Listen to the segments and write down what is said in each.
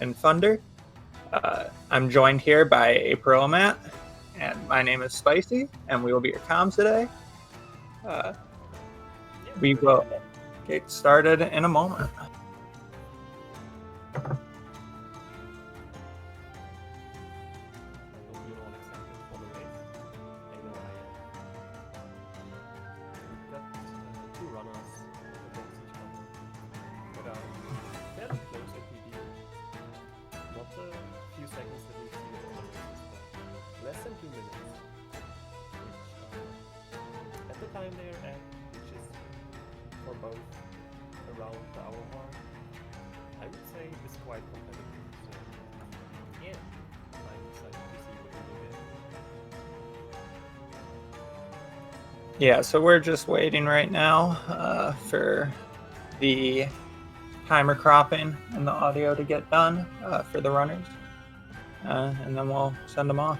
and Thundar. I'm joined here by April Matt, and my name is Spicy, and we will be your comms today. We will get started in a moment. Yeah, so we're just waiting right now for the timer cropping and the audio to get done for the runners, and then we'll send them off.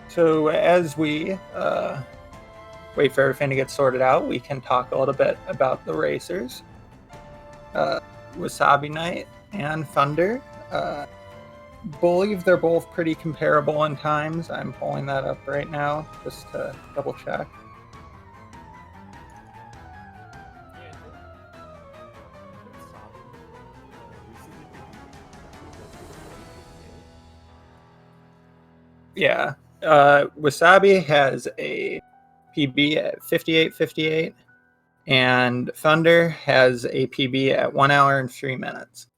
So as we wait for everything to get sorted out, we can talk a little bit about the racers. Wasabi Knight and Thundar. Believe they're both pretty comparable in times. I'm pulling that up right now just to double check. Yeah. Wasabi has a PB at 58:58, and Thundar has a PB at 1 hour and 3 minutes.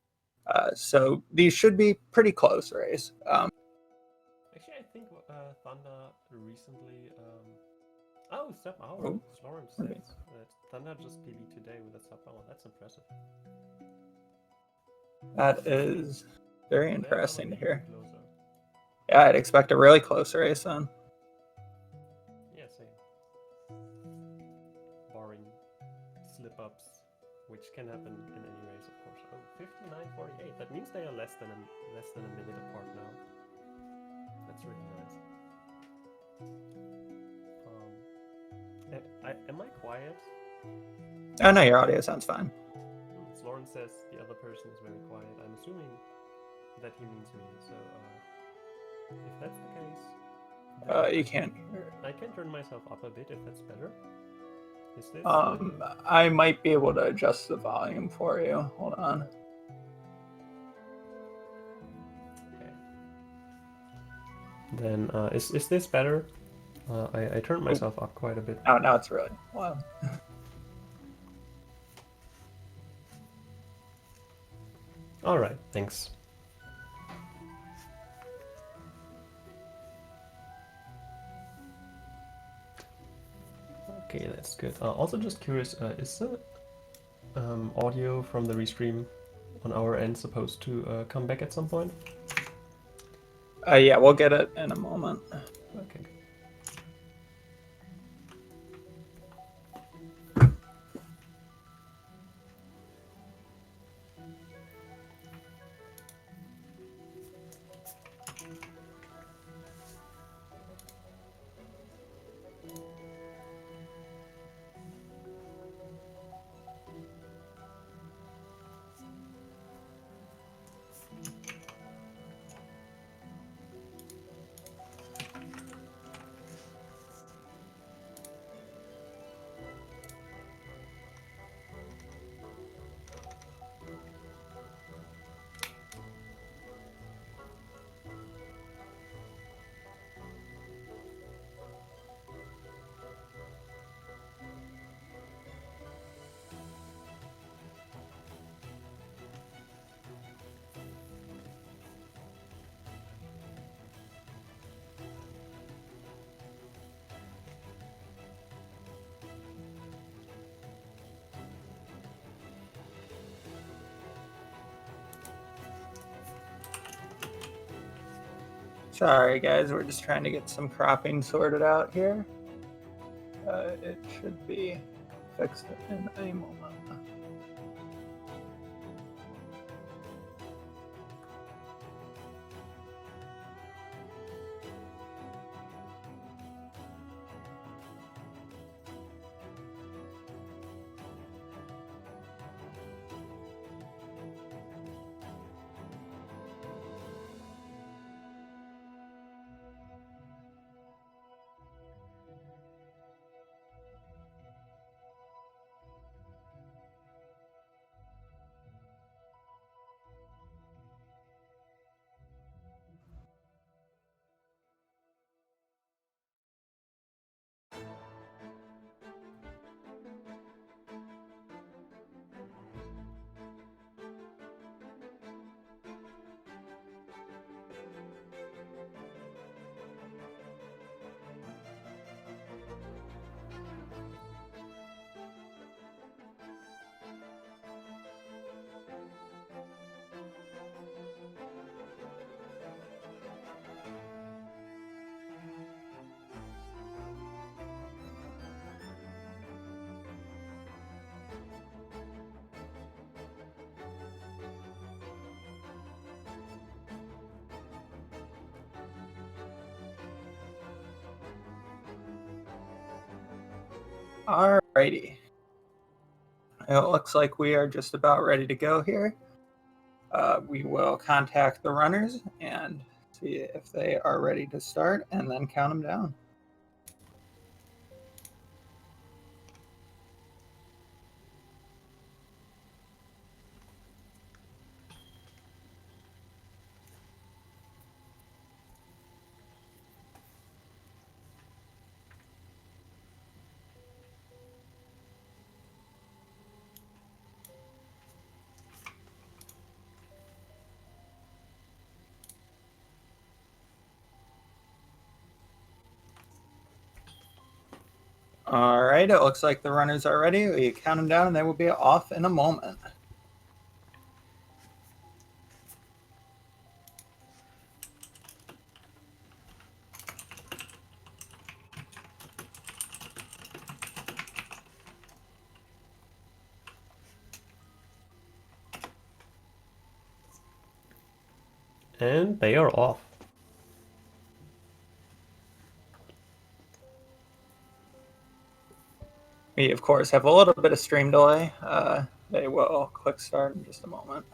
So these should be pretty close race. Actually, I think Thundar recently. Sub hour. Lawrence says that Thundar just PB today with a sub hour. That's impressive. That is very interesting to hear. Yeah, I'd expect a really close race then. Yeah, same. Barring slip-ups, which can happen in any race, of course. Oh, 59:48. That means they are less than a minute apart now. That's really nice. Am I quiet? Oh no, your audio sounds fine. Lawrence says the other person is very quiet. I'm assuming that he means me. So if that's the case, you can't. I can turn myself up a bit if that's better. Is this? I might be able to adjust the volume for you. Hold on. Okay. Then is this better? I turned myself up quite a bit. Oh, now it's really loud. All right, thanks. Okay, that's good. Also, just curious, is the audio from the restream on our end supposed to come back at some point? Yeah, we'll get it in a moment. Okay. Sorry, guys, we're just trying to get some cropping sorted out here. It should be fixed in a moment. Alrighty. It looks like we are just about ready to go here. We will contact the runners and see if they are ready to start and then count them down. All right, it looks like the runners are ready. We count them down and they will be off in a moment. And they are off. We, of course, have a little bit of stream delay. They will click start in just a moment.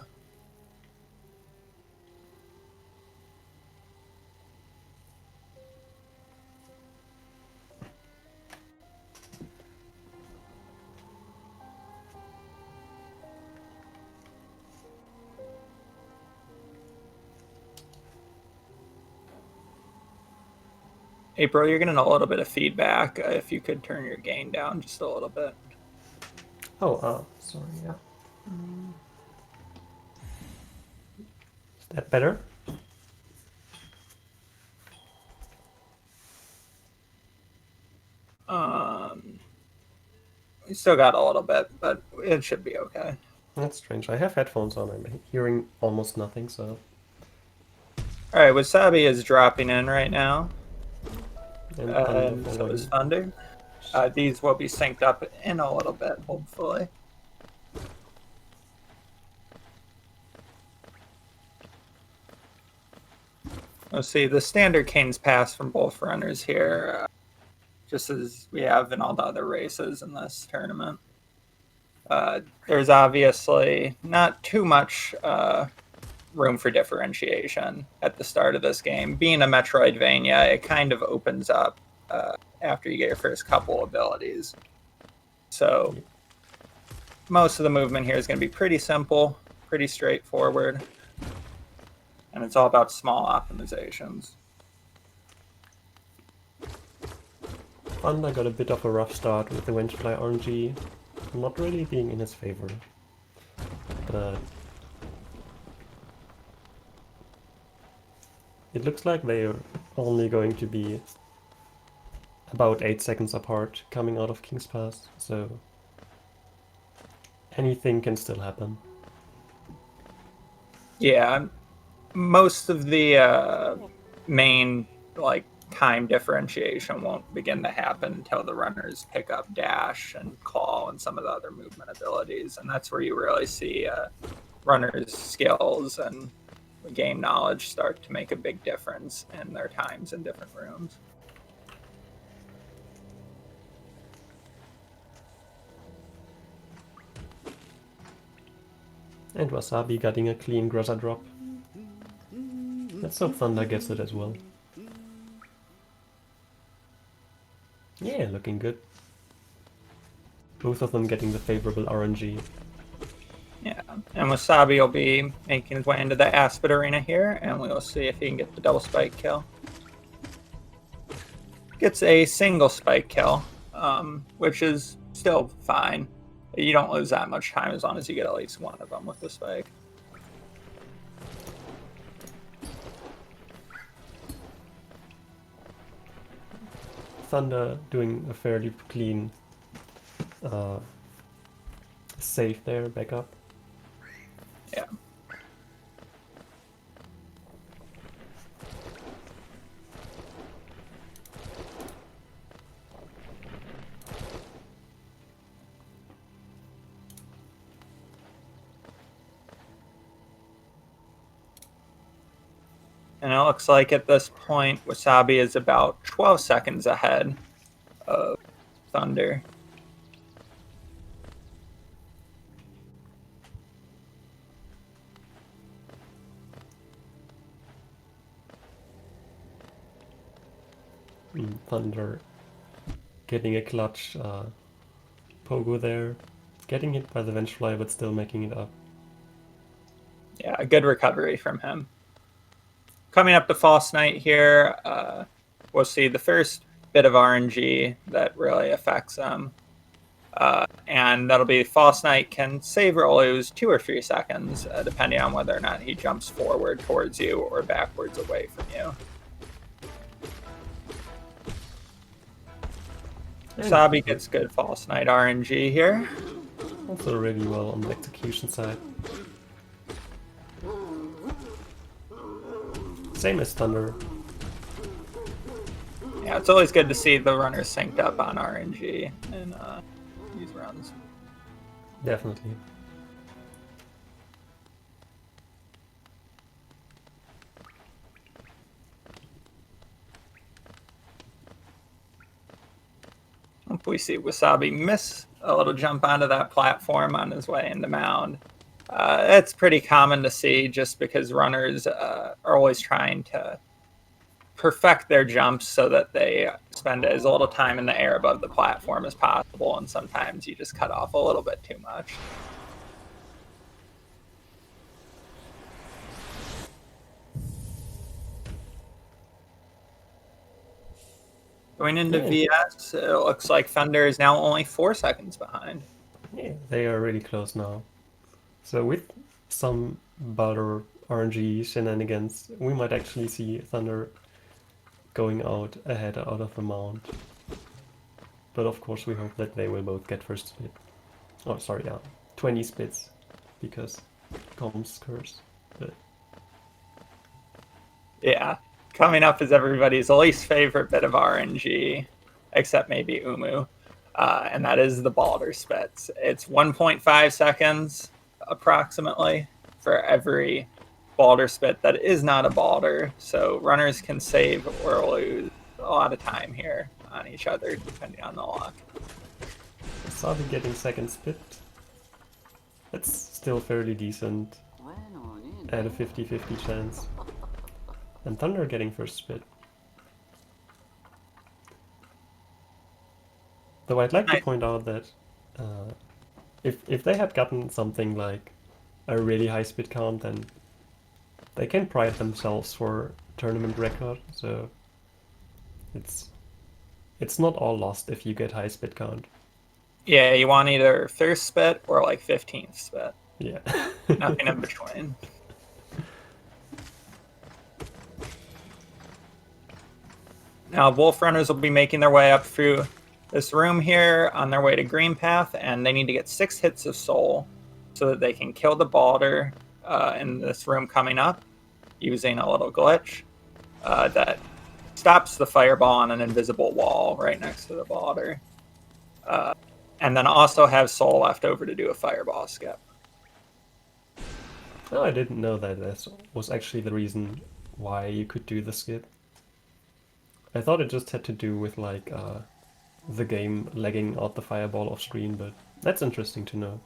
April, you're getting a little bit of feedback. If you could turn your gain down just a little bit. Oh, sorry, yeah. Is that better? We still got a little bit, but it should be okay. That's strange. I have headphones on. I'm hearing almost nothing, so... All right, Wasabi is dropping in right now. And So is Thunder. These will be synced up in a little bit, hopefully. Let's see, the standard canes pass from both runners here, just as we have in all the other races in this tournament. There's obviously not too much room for differentiation at the start of this game. Being a Metroidvania, it kind of opens up after you get your first couple abilities. So most of the movement here is going to be pretty simple, pretty straightforward, and it's all about small optimizations. Thundar got a bit of a rough start with the Windfly RNG, not really being in his favor, but it looks like they're only going to be about 8 seconds apart coming out of King's Pass, so anything can still happen. Yeah, most of the main like time differentiation won't begin to happen until the runners pick up dash and claw and some of the other movement abilities, and that's where you really see runners' skills and game knowledge start to make a big difference in their times in different rooms. And Wasabi getting a clean Gruzza drop. Let's hope Thunder gets it as well. Yeah, looking good. Both of them getting the favorable RNG. Yeah, and Wasabi will be making his way into the Aspid Arena here, and we'll see if he can get the double spike kill. Gets a single spike kill, which is still fine. You don't lose that much time as long as you get at least one of them with the spike. Thunder doing a fairly clean save there, back up. Yeah. And it looks like at this point, Wasabi is about 12 seconds ahead of Thunder. Thunder getting a clutch pogo there. Getting hit by the Vengefly, but still making it up. Yeah, a good recovery from him. Coming up to False Knight here, we'll see the first bit of RNG that really affects him. And that'll be False Knight can save or lose 2 or 3 seconds, depending on whether or not he jumps forward towards you or backwards away from you. Wasabi gets good False Knight RNG here. Also really well on the execution side. Same as Thunder. Yeah, it's always good to see the runners synced up on RNG in these runs. Definitely. We see Wasabi miss a little jump onto that platform on his way into mound. It's pretty common to see just because runners are always trying to perfect their jumps so that they spend as little time in the air above the platform as possible, and sometimes you just cut off a little bit too much. Going into VS, it looks like Thunder is now only 4 seconds behind. Yeah, they are really close now. So with some Baldur RNG shenanigans, we might actually see Thunder going out ahead out of the mount. But of course we hope that they will both get first split. Oh, sorry, yeah. 20 splits, because comms curse. But... yeah. Coming up is everybody's least favorite bit of RNG, except maybe Umu, and that is the Baldur spits. It's 1.5 seconds, approximately, for every Baldur spit that is not a Baldur, so runners can save or lose a lot of time here on each other, depending on the luck. Wasabi getting second split. That's still fairly decent, at a 50-50 chance. And Thunder getting first split. Though I'd like to point out that if they had gotten something like a really high split count, then they can pride themselves for tournament record. So it's not all lost if you get high split count. Yeah, you want either first spit or like 15th spit. Yeah. Nothing in between. Now, Wolf runners will be making their way up through this room here on their way to Green Path, and they need to get 6 hits of Soul so that they can kill the Baldur in this room coming up using a little glitch. that stops the fireball on an invisible wall right next to the water. And then also have soul left over to do a fireball skip. Oh, I didn't know that that was actually the reason why you could do the skip. I thought it just had to do with like the game lagging out the fireball off screen, but that's interesting to know.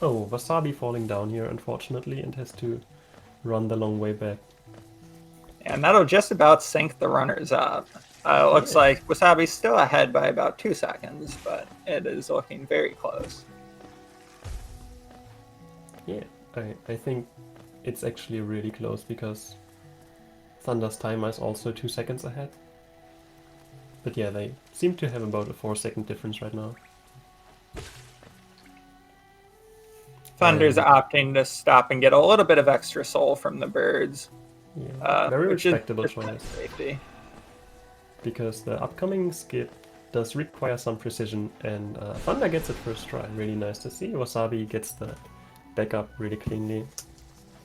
Oh, Wasabi falling down here, unfortunately, and has to run the long way back. And that'll just about sync the runners up. It looks like Wasabi's still ahead by about 2 seconds, but it is looking very close. Yeah, I think it's actually really close because Thundar's timer is also 2 seconds ahead. But yeah, they seem to have about a 4-second difference right now. Thundar's opting to stop and get a little bit of extra soul from the birds. Yeah, very respectable choice. Safety. Because the upcoming skip does require some precision, and Thundar gets it first try. Really nice to see. Wasabi gets the backup really cleanly.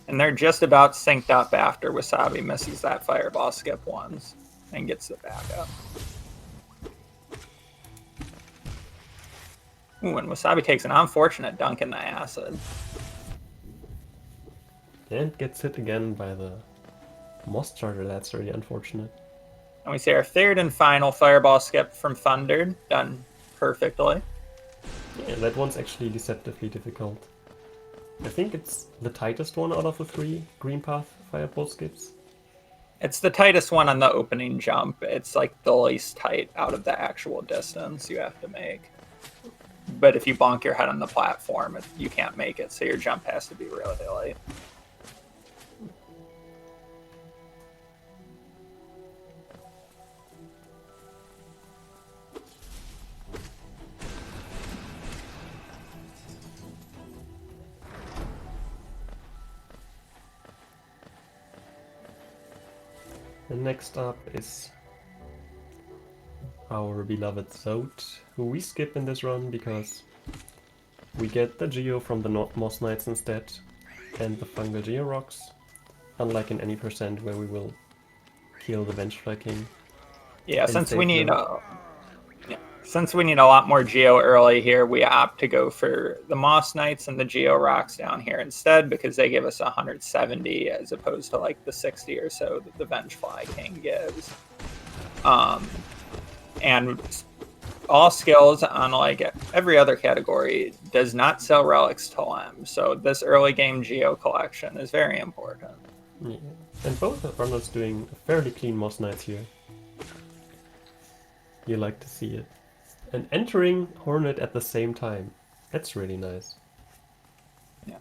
And they're just about synced up after Wasabi misses that fireball skip once and gets the backup. Ooh, and Wasabi takes an unfortunate dunk in the acid. And gets hit again by the moss charger. That's really unfortunate. And we see our third and final fireball skip from Thundar, done perfectly. Yeah, that one's actually deceptively difficult. I think it's the tightest one out of the 3 green path fireball skips. It's the tightest one on the opening jump. It's like the least tight out of the actual distance you have to make. But if you bonk your head on the platform, you can't make it, so your jump has to be really light. And next up is our beloved Zod, who we skip in this run because we get the Geo from the Moss Knights instead, and the Fungal Geo Rocks, unlike in any percent where we will kill the Vengefly King. Yeah, since we need a lot more Geo early here, we opt to go for the Moss Knights and the Geo Rocks down here instead, because they give us 170 as opposed to like the 60 or so that the Vengefly King gives. And all skills on like every other category does not sell relics to Lem, so this early game Geo collection is very important. Yeah. And both runners doing a fairly clean Moss Knights here. You like to see it. And entering Hornet at the same time. That's really nice. Yeah.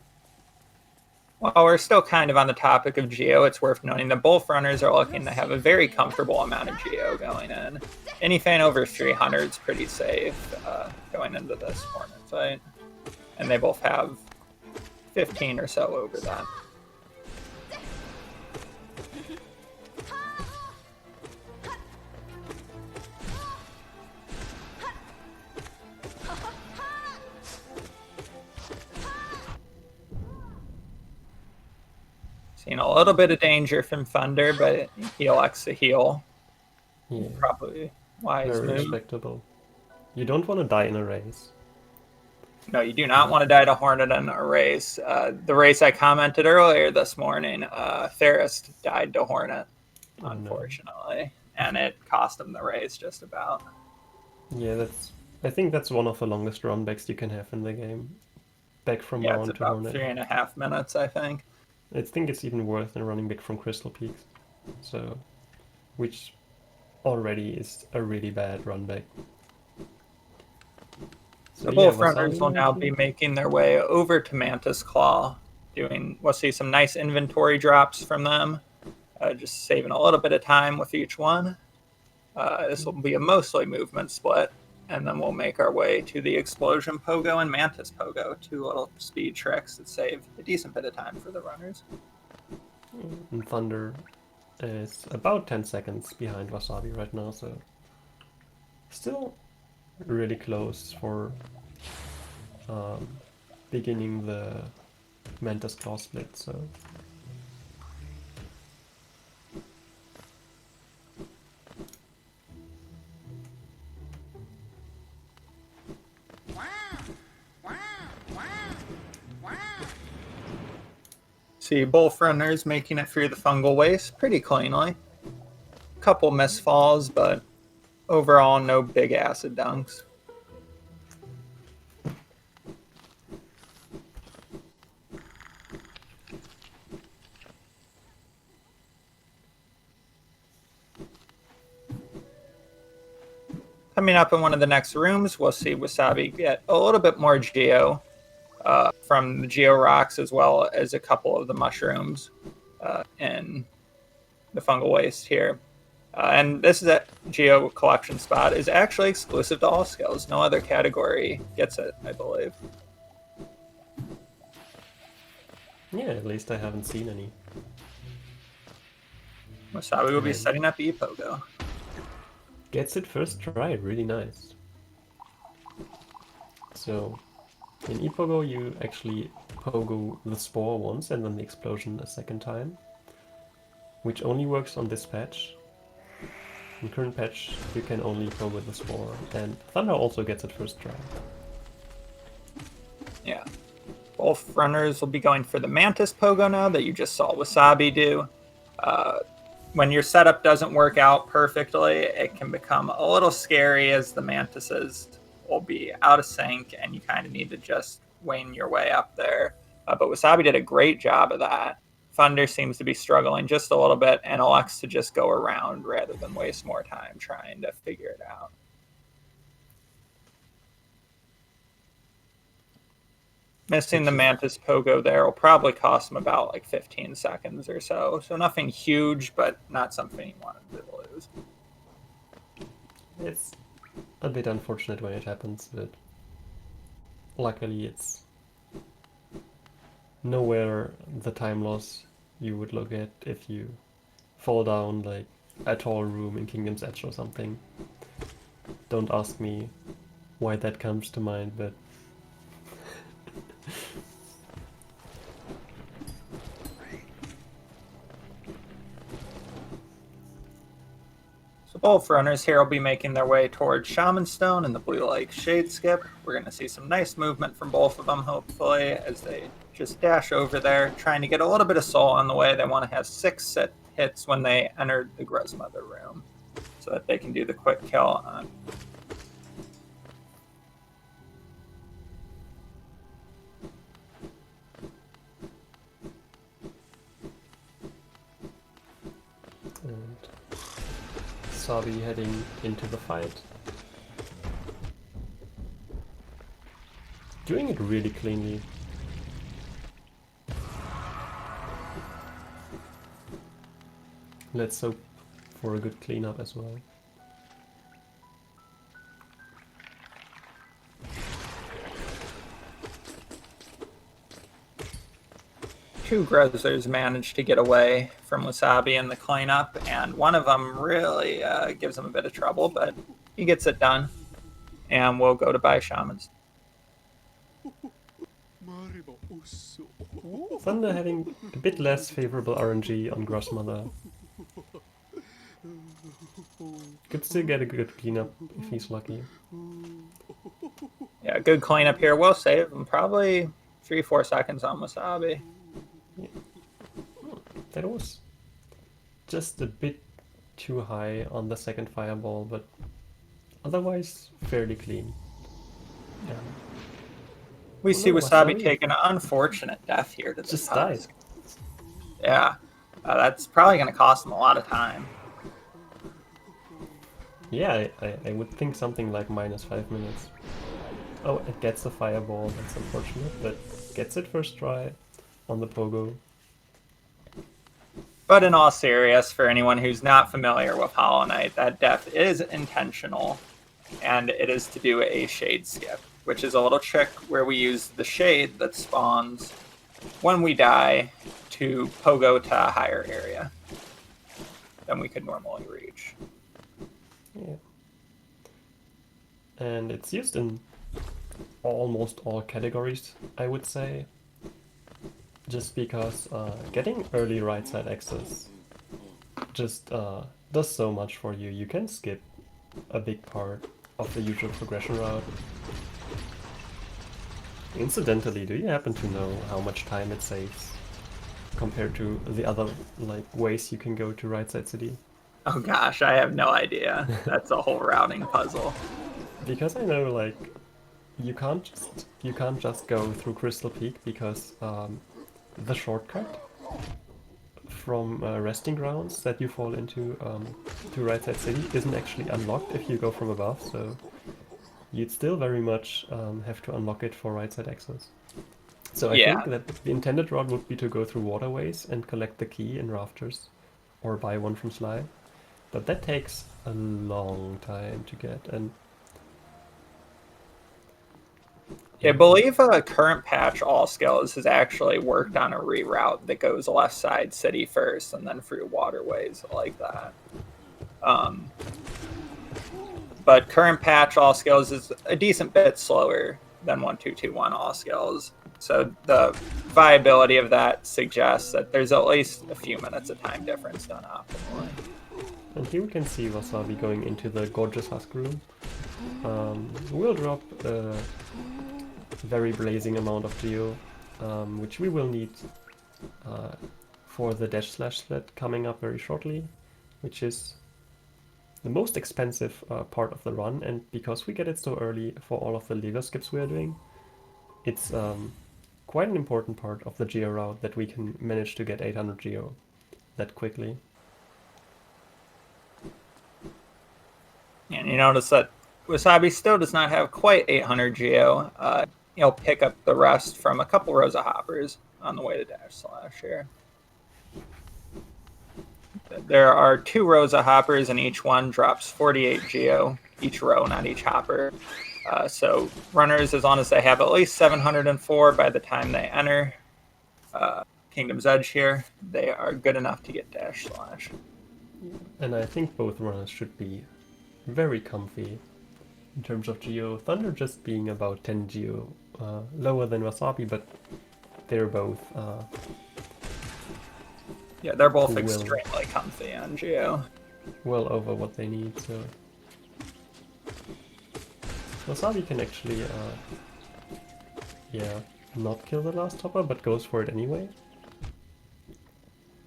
While we're still kind of on the topic of Geo, it's worth noting that both runners are looking to have a very comfortable amount of Geo going in. Anything over 300 is pretty safe going into this Hornet fight. And they both have 15 or so over that. Seeing a little bit of danger from Thundar, but he elects to heal. Yeah. Probably wise Very move. respectable. You don't want to die in a race. No, you do not want to die to Hornet in a race. The race I commented earlier this morning, Therist died to Hornet, unfortunately. And it cost him the race just about. Yeah, I think that's one of the longest run backs you can have in the game. Back from Mound to Hornet. Yeah, it's about 3.5 minutes, I think. I think it's even worse than running back from Crystal Peaks. So, which already is a really bad run back. So both runners will now be making their way over to Mantis Claw. We'll see some nice inventory drops from them. Just saving a little bit of time with each one. This will be a mostly movement split. And then we'll make our way to the Explosion Pogo and Mantis Pogo, 2 little speed tricks that save a decent bit of time for the runners. And Thundar is about 10 seconds behind Wasabi right now, so still really close for beginning the Mantis Claw split. So See both runners making it through the fungal waste pretty cleanly. Couple misfalls, but overall no big acid dunks. Coming up in one of the next rooms, we'll see Wasabi get a little bit more geo from the geo rocks, as well as a couple of the mushrooms in the fungal waste here. And this is a geo collection spot is actually exclusive to all skills. No other category gets it, I believe. Yeah, at least I haven't seen any. Wasabi will be setting up E-Pogo. Gets it first try, really nice. So, in E-Pogo you actually pogo the spore once and then the explosion a second time, which only works on this patch. In current patch you can only pogo the spore, and Thundar also gets it first try. Yeah. Both runners will be going for the Mantis Pogo now that you just saw Wasabi do. When your setup doesn't work out perfectly, it can become a little scary as the Mantises will be out of sync and you kind of need to just wane your way up there. But Wasabi did a great job of that. Thundar seems to be struggling just a little bit and elects to just go around rather than waste more time trying to figure it out. Missing the Mantis Pogo there will probably cost him about like 15 seconds or so. So nothing huge, but not something he wanted to lose. It's a bit unfortunate when it happens, but luckily it's nowhere the time loss you would look at if you fall down like a tall room in Kingdom's Edge or something. Don't ask me why that comes to mind, but so both runners here will be making their way towards Shaman Stone and the Blue Lake Shade Skip. We're going to see some nice movement from both of them, hopefully, as they just dash over there, trying to get a little bit of soul on the way. They want to have 6 hits when they enter the Grozmother room, so that they can do the quick kill on. Wasabi heading into the fight. Doing it really cleanly. Let's hope for a good cleanup as well. Two Grozers managed to get away from Wasabi in the cleanup, and one of them really gives him a bit of trouble, but he gets it done. And we'll go to buy Shamans. Thundar having a bit less favorable RNG on Grozmother. Could still get a good cleanup if he's lucky. Yeah, good cleanup here. We'll save him probably 3-4 seconds on Wasabi. Yeah. That was just a bit too high on the second fireball, but otherwise fairly clean. Yeah. We see Wasabi take an unfortunate death here to the just died. Yeah, that's probably going to cost him a lot of time. Yeah, I would think something like -5 minutes. Oh, it gets a fireball, that's unfortunate, but gets it first try on the pogo. But in all seriousness, for anyone who's not familiar with Hollow Knight, that death is intentional, and it is to do a shade skip, which is a little trick where we use the shade that spawns when we die to pogo to a higher area than we could normally reach. Yeah. And it's used in almost all categories, I would say. Just because getting early right side access just does so much for you. You can skip a big part of the usual progression route. Incidentally, do you happen to know how much time it saves compared to the other like ways you can go to Right Side City? Oh gosh, I have no idea. That's a whole routing puzzle. Because I know like you can't just go through Crystal Peak because the shortcut from resting grounds that you fall into to Right Side City isn't actually unlocked if you go from above, so you'd still very much have to unlock it for right side access. So I think that the intended route would be to go through waterways and collect the key in rafters, or buy one from Sly. But that takes a long time to get, and I believe current patch All Skills has actually worked on a reroute that goes left side city first and then through waterways like that. But current patch All Skills is a decent bit slower than 1221 All Skills. So the viability of that suggests that there's at least a few minutes of time difference done optimally. And here we can see Wasabi going into the gorgeous husk room. We'll drop a very blazing amount of geo, which we will need for the dash slash split coming up very shortly, which is the most expensive part of the run, and because we get it so early for all of the lever skips we are doing, it's quite an important part of the geo route that we can manage to get 800 geo that quickly. And you notice that Wasabi still does not have quite 800 geo. He'll pick up the rest from a couple rows of hoppers on the way to dash slash here. There are 2 rows of hoppers, and each one drops 48 geo, each row, not each hopper. So runners, as long as they have at least 704 by the time they enter Kingdom's Edge here, they are good enough to get dash slash. And I think both runners should be very comfy in terms of geo. Thunder just being about 10 geo lower than Wasabi, but they're both yeah, they're both extremely comfy on geo. Well over what they need, so Wasabi can actually yeah, not kill the last hopper, but goes for it anyway.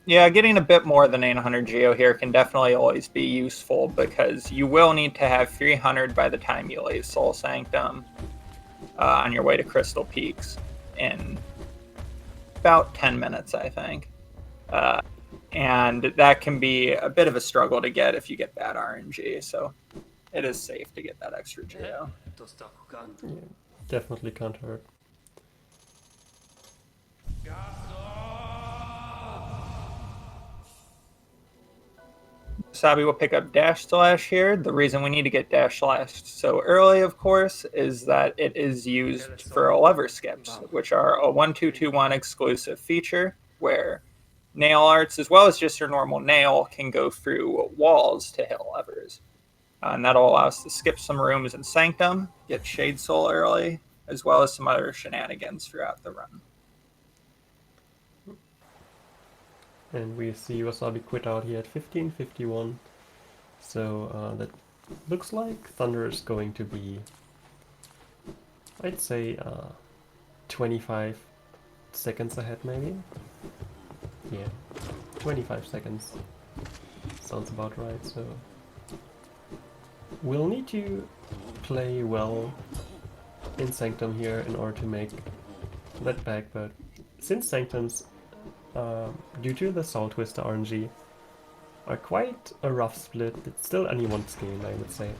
Yeah, getting a bit more than 800 geo here can definitely always be useful, because you will need to have 300 by the time you leave Soul Sanctum on your way to Crystal Peaks in about 10 minutes, I think. And that can be a bit of a struggle to get if you get bad RNG, so it is safe to get that extra geo. Yeah, definitely can't hurt. Wasabi will pick up dash slash here. The reason we need to get dash slash so early, of course, is that it is used for lever skips, which are a 1221 exclusive feature where nail arts, as well as just your normal nail, can go through walls to hit levers. And that'll allow us to skip some rooms in Sanctum, get Shade Soul early, as well as some other shenanigans throughout the run. And we see Wasabi quit out here at 15:51. So that looks like Thunder is going to be, I'd say, 25 seconds ahead maybe? Yeah, 25 seconds. Sounds about right, so we'll need to play well in Sanctum here in order to make that back, but since Sanctum's due to the Soul Twister RNG are quite a rough split, it's still anyone's game, I would say.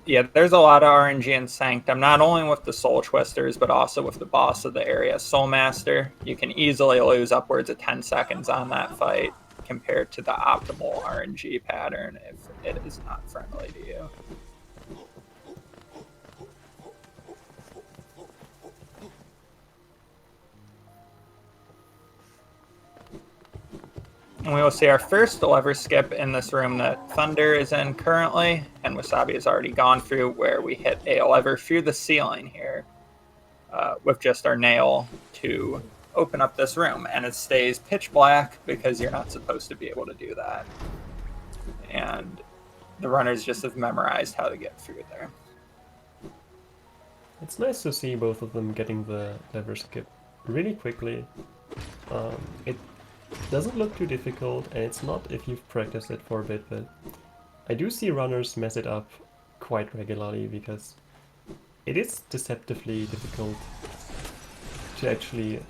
Yeah, there's a lot of RNG in Sanctum, not only with the Soul Twisters, but also with the boss of the area, Soul Master. You can easily lose upwards of 10 seconds on that fight compared to the optimal RNG pattern if it is not friendly to you. And we will see our first lever skip in this room that Thunder is in currently, and Wasabi has already gone through, where we hit a lever through the ceiling here with just our nail to open up this room, and it stays pitch black because you're not supposed to be able to do that. And the runners just have memorized how to get through there. It's nice to see both of them getting the lever skip really quickly. It doesn't look too difficult, and it's not if you've practiced it for a bit, but I do see runners mess it up quite regularly because it is deceptively difficult to actually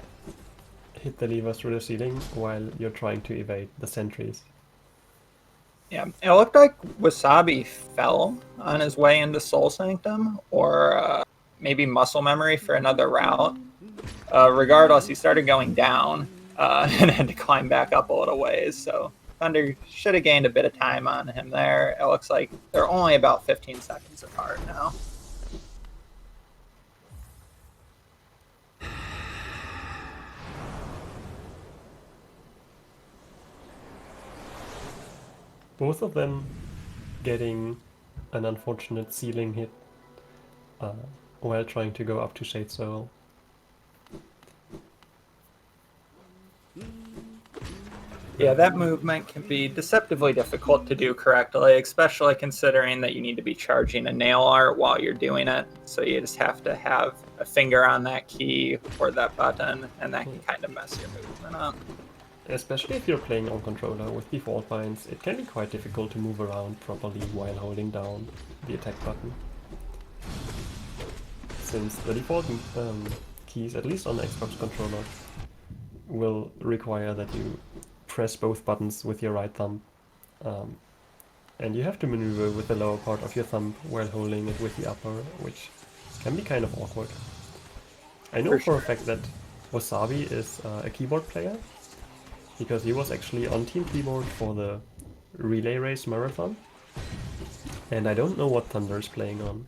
hit the levers through the ceiling while you're trying to evade the sentries. Yeah, it looked like Wasabi fell on his way into Soul Sanctum, or maybe muscle memory for another route. Regardless, he started going down and had to climb back up a little ways. So Thunder should have gained a bit of time on him there. It looks like they're only about 15 seconds apart now. Both of them getting an unfortunate ceiling hit while trying to go up to Shade Soul. Yeah, that movement can be deceptively difficult to do correctly, especially considering that you need to be charging a nail art while you're doing it. So you just have to have a finger on that key or that button, and that can kind of mess your movement up. Especially if you're playing on controller with default binds, it can be quite difficult to move around properly while holding down the attack button. Since the default keys, at least on the Xbox controller, will require that you press both buttons with your right thumb. And you have to maneuver with the lower part of your thumb while holding it with the upper, which can be kind of awkward. I know for a fact that Wasabi is a keyboard player, because he was actually on Team Keyboard for the Relay Race Marathon. And I don't know what Thunder is playing on.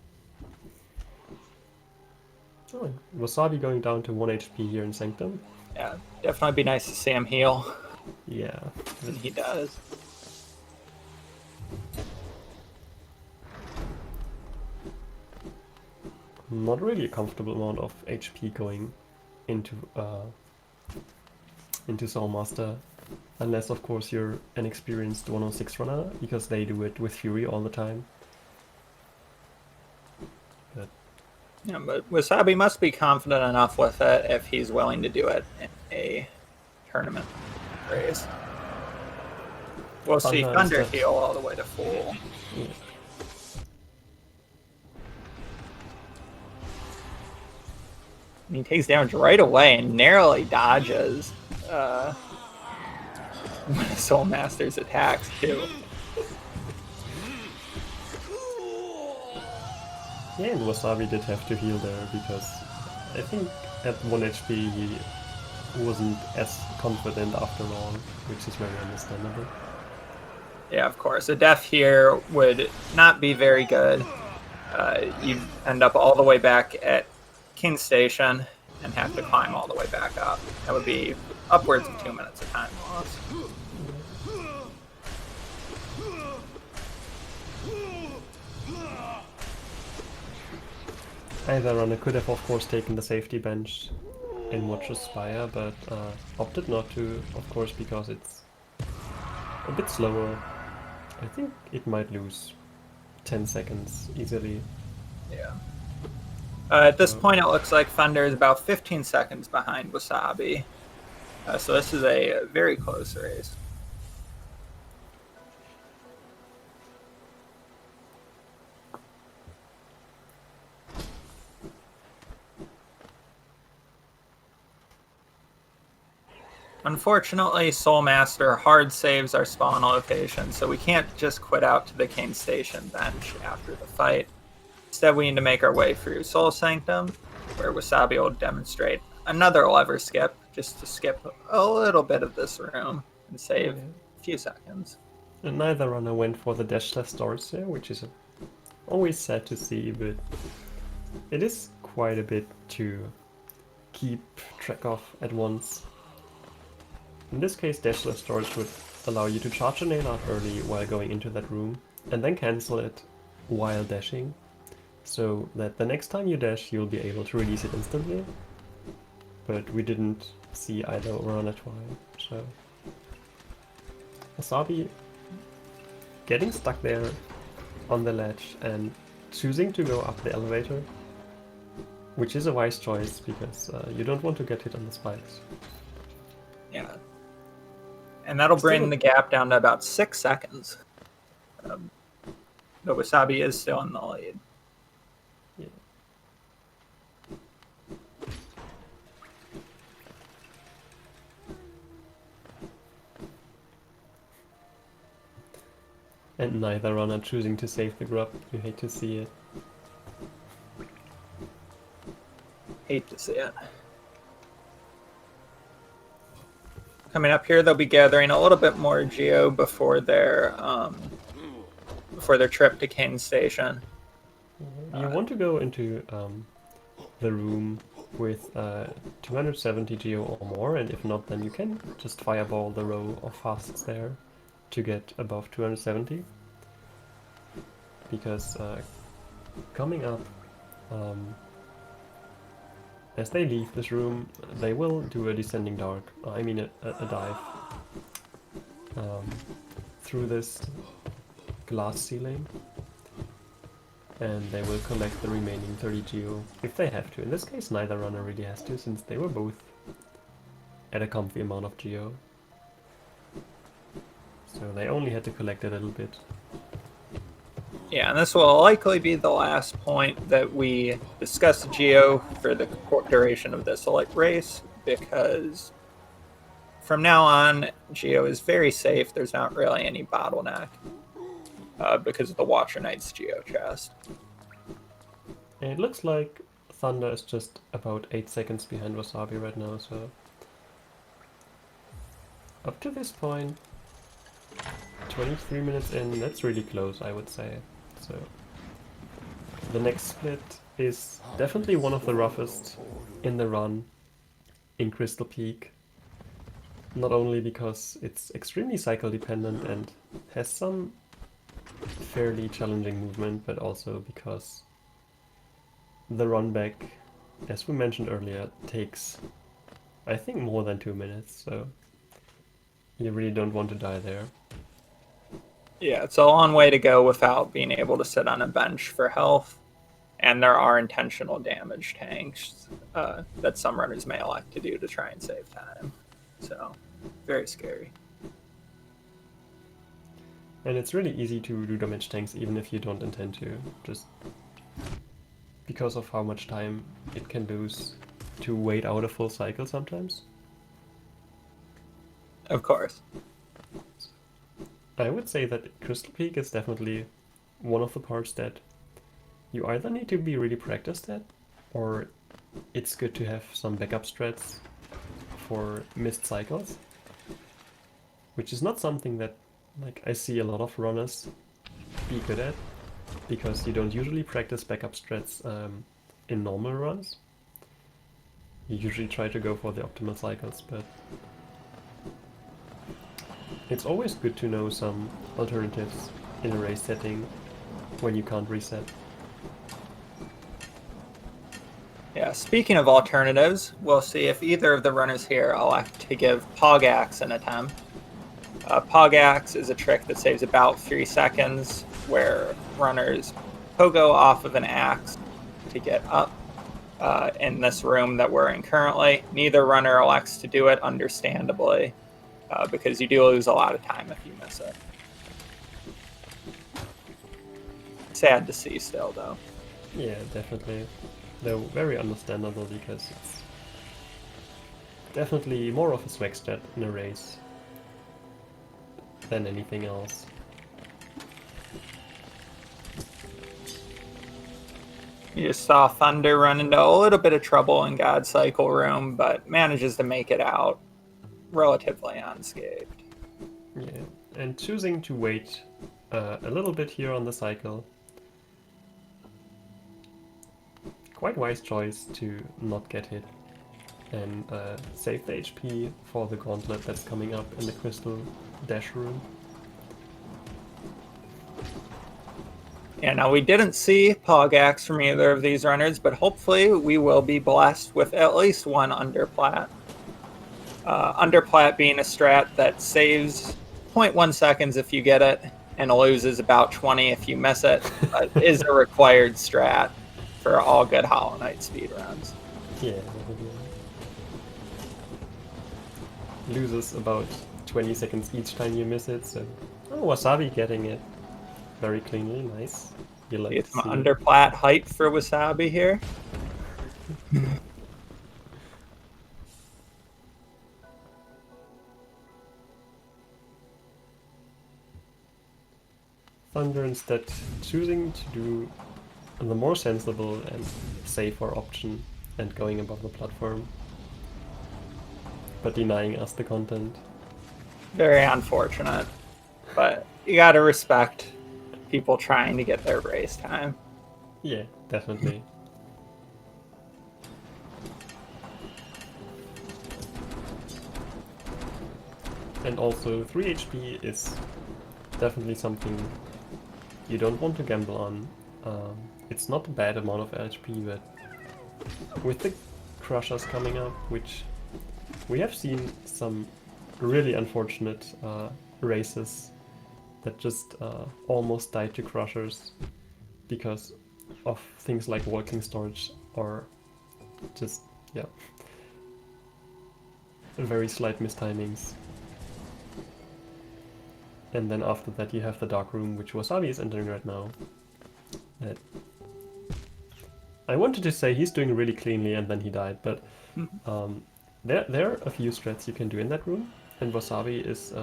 Oh, Wasabi going down to 1 HP here in Sanctum. Yeah, definitely be nice to see him heal. Yeah. And he does. Not really a comfortable amount of HP going into Soulmaster, unless of course you're an experienced 106 runner, because they do it with Fury all the time. But yeah, but Wasabi must be confident enough with it if he's willing to do it in a tournament race. We'll see Thunder heal all the way to full. Yeah. And he takes damage right away and narrowly dodges one of Soul Master's attacks too. Yeah, and Wasabi did have to heal there because I think at 1 HP he wasn't as confident after all, which is very understandable. Yeah, of course. A death here would not be very good. You'd end up all the way back at King Station and have to climb all the way back up. That would be upwards of 2 minutes of time loss. Either runner could have of course taken the safety bench in Watcher's Spire, but opted not to, of course, because it's a bit slower. I think it might lose 10 seconds easily. Yeah. At this point, it looks like Thunder is about 15 seconds behind Wasabi. So this is a very close race. Unfortunately, Soul Master hard saves our spawn location, so we can't just quit out to the King Station bench after the fight. Instead, we need to make our way through Soul Sanctum, where Wasabi will demonstrate another lever skip, just to skip a little bit of this room and save a few seconds. And neither runner went for the dashless storage there, which is always sad to see, but it is quite a bit to keep track of at once. In this case, dashless storage would allow you to charge a nail art early while going into that room, and then cancel it while dashing, so that the next time you dash you'll be able to release it instantly. But we didn't see either runner try, so... Wasabi getting stuck there on the ledge and choosing to go up the elevator Which is a wise choice, because you don't want to get hit on the spikes. Yeah. And that'll bring the gap down to about 6 seconds. But Wasabi is still in the lead. Yeah. And neither runner choosing to save the grub. You hate to see it. Hate to see it. Coming up here, they'll be gathering a little bit more geo before their trip to Kane Station. You want to go into the room with 270 geo or more, and if not, then you can just fireball the row of fasts there to get above 270. Because coming up, as they leave this room, they will do a descending dart, a dive, through this glass ceiling, and they will collect the remaining 30 geo if they have to. In this case, neither runner really has to, since they were both at a comfy amount of geo. So they only had to collect a little bit. Yeah, and this will likely be the last point that we discuss geo for the duration of this race, because from now on, geo is very safe. There's not really any bottleneck because of the Watcher Knight's geo chest. And it looks like Thunder is just about 8 seconds behind Wasabi right now, so up to this point, 23 minutes in, that's really close, I would say. So the next split is definitely one of the roughest in the run in Crystal Peak. Not only because it's extremely cycle dependent and has some fairly challenging movement, but also because the run back, as we mentioned earlier, takes, I think, more than 2 minutes, so you really don't want to die there. Yeah, it's a long way to go without being able to sit on a bench for health, and there are intentional damage tanks that some runners may elect to do to try and save time. So, very scary. And it's really easy to do damage tanks even if you don't intend to, just because of how much time it can lose to wait out a full cycle sometimes. Of course. I would say that Crystal Peak is definitely one of the parts that you either need to be really practiced at, or it's good to have some backup strats for missed cycles, which is not something that I see a lot of runners be good at, because you don't usually practice backup strats in normal runs. You usually try to go for the optimal cycles, but it's always good to know some alternatives in a race setting when you can't reset. Yeah, speaking of alternatives, we'll see if either of the runners here elect to give Pogax an attempt. Pogax is a trick that saves about 3 seconds, where runners pogo off of an axe to get up in this room that we're in currently. Neither runner elects to do it, understandably, because you do lose a lot of time if you miss it. Sad to see still, though. Yeah, definitely. Though very understandable, because it's definitely more of a swag stat in a race than anything else. You just saw Thunder run into a little bit of trouble in God Cycle Room, but manages to make it out relatively unscathed. Yeah, and choosing to wait a little bit here on the cycle. Quite wise choice to not get hit and save the HP for the gauntlet that's coming up in the Crystal Dash room. Yeah, now we didn't see Pogax from either of these runners, but hopefully we will be blessed with at least one Underplat. Underplat being a strat that saves 0.1 seconds if you get it, and loses about 20 if you miss it, is a required strat for all good Hollow Knight speedruns. Yeah, loses about 20 seconds each time you miss it, so... Oh, Wasabi getting it very cleanly, nice. You like Get to some see underplat hype for Wasabi here. Thunder instead choosing to do the more sensible and safer option and going above the platform, but denying us the content. Very unfortunate, but you gotta respect people trying to get their race time. Yeah, definitely. And also 3 HP is definitely something you don't want to gamble on. It's not a bad amount of HP, but with the crushers coming up, which we have seen some really unfortunate races that just almost died to crushers because of things like walking storage or just, yeah, very slight mistimings. And then after that you have the dark room, which Wasabi is entering right now. That I wanted to say he's doing really cleanly and then he died, but there are a few strats you can do in that room, and Wasabi is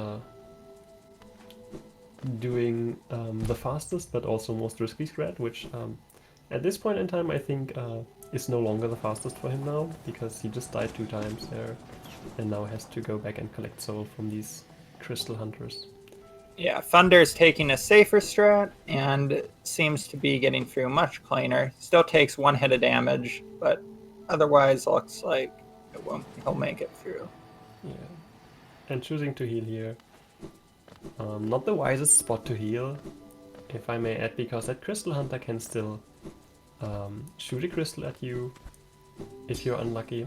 doing the fastest but also most risky strat, which at this point in time I think is no longer the fastest for him now, because he just died 2 times there and now has to go back and collect soul from these crystal hunters. Yeah, Thunder's taking a safer strat and seems to be getting through much cleaner. Still takes 1 hit of damage, but otherwise looks like he'll make it through. Yeah, and choosing to heal here. Not the wisest spot to heal, if I may add, because that crystal hunter can still shoot a crystal at you if you're unlucky.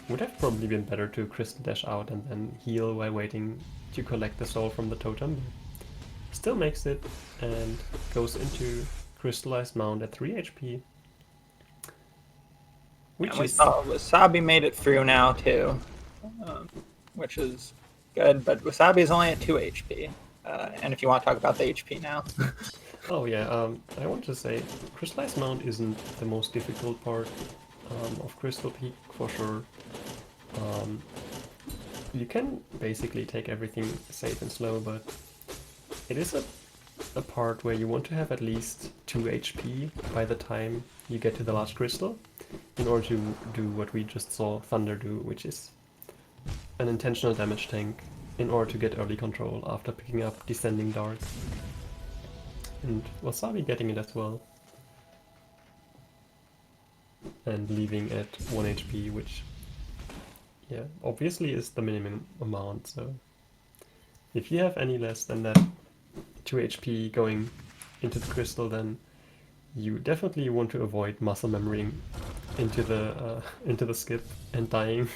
Would have probably been better to crystal dash out and then heal while waiting to collect the soul from the totem. Still makes it and goes into crystallized mount at 3 HP. And we saw Wasabi made it through now too, which is good, but Wasabi is only at 2 HP. And if you want to talk about the HP now. Oh yeah, I want to say crystallized mount isn't the most difficult part of Crystal Peak for sure. You can basically take everything safe and slow, but it is a part where you want to have at least 2 HP by the time you get to the last crystal, in order to do what we just saw Thunder do, which is an intentional damage tank, in order to get early control after picking up Descending Dark. And Wasabi getting it as well. And leaving at 1 HP, which, yeah, obviously is the minimum amount, so if you have any less than that 2 HP going into the crystal, then you definitely want to avoid muscle memorying into the skip and dying.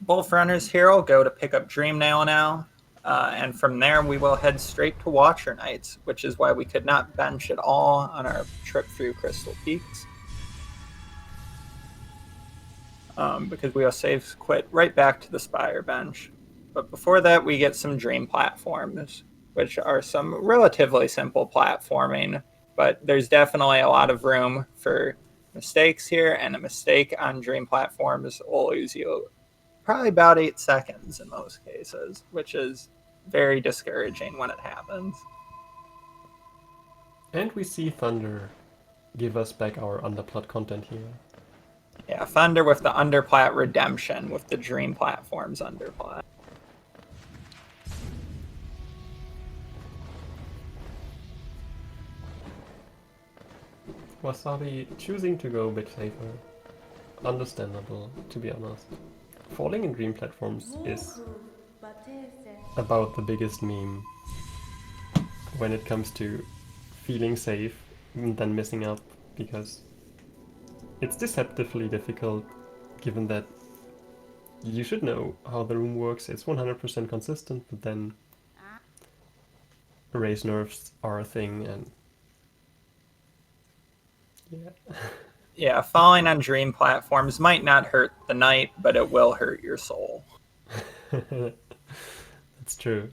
Both runners here will go to pick up Dreamnail now. And from there, we will head straight to Watcher Nights, which is why we could not bench at all on our trip through Crystal Peaks. Because we will save quit right back to the Spire bench. But before that, we get some Dream platforms, which are some relatively simple platforming, but there's definitely a lot of room for mistakes here, and a mistake on Dream platforms will lose you probably about 8 seconds in most cases, which is very discouraging when it happens. And we see Thunder give us back our underplat content here. Yeah, Thunder with the underplat redemption with the Dream platforms underplat. Wasabi choosing to go a bit safer. Understandable, to be honest. Falling in Dream platforms is about the biggest meme when it comes to feeling safe and then messing up, because it's deceptively difficult, given that you should know how the room works. It's 100% consistent, but then race nerfs are a thing, and yeah. Yeah, falling on dream platforms might not hurt the knight, but it will hurt your soul. That's true.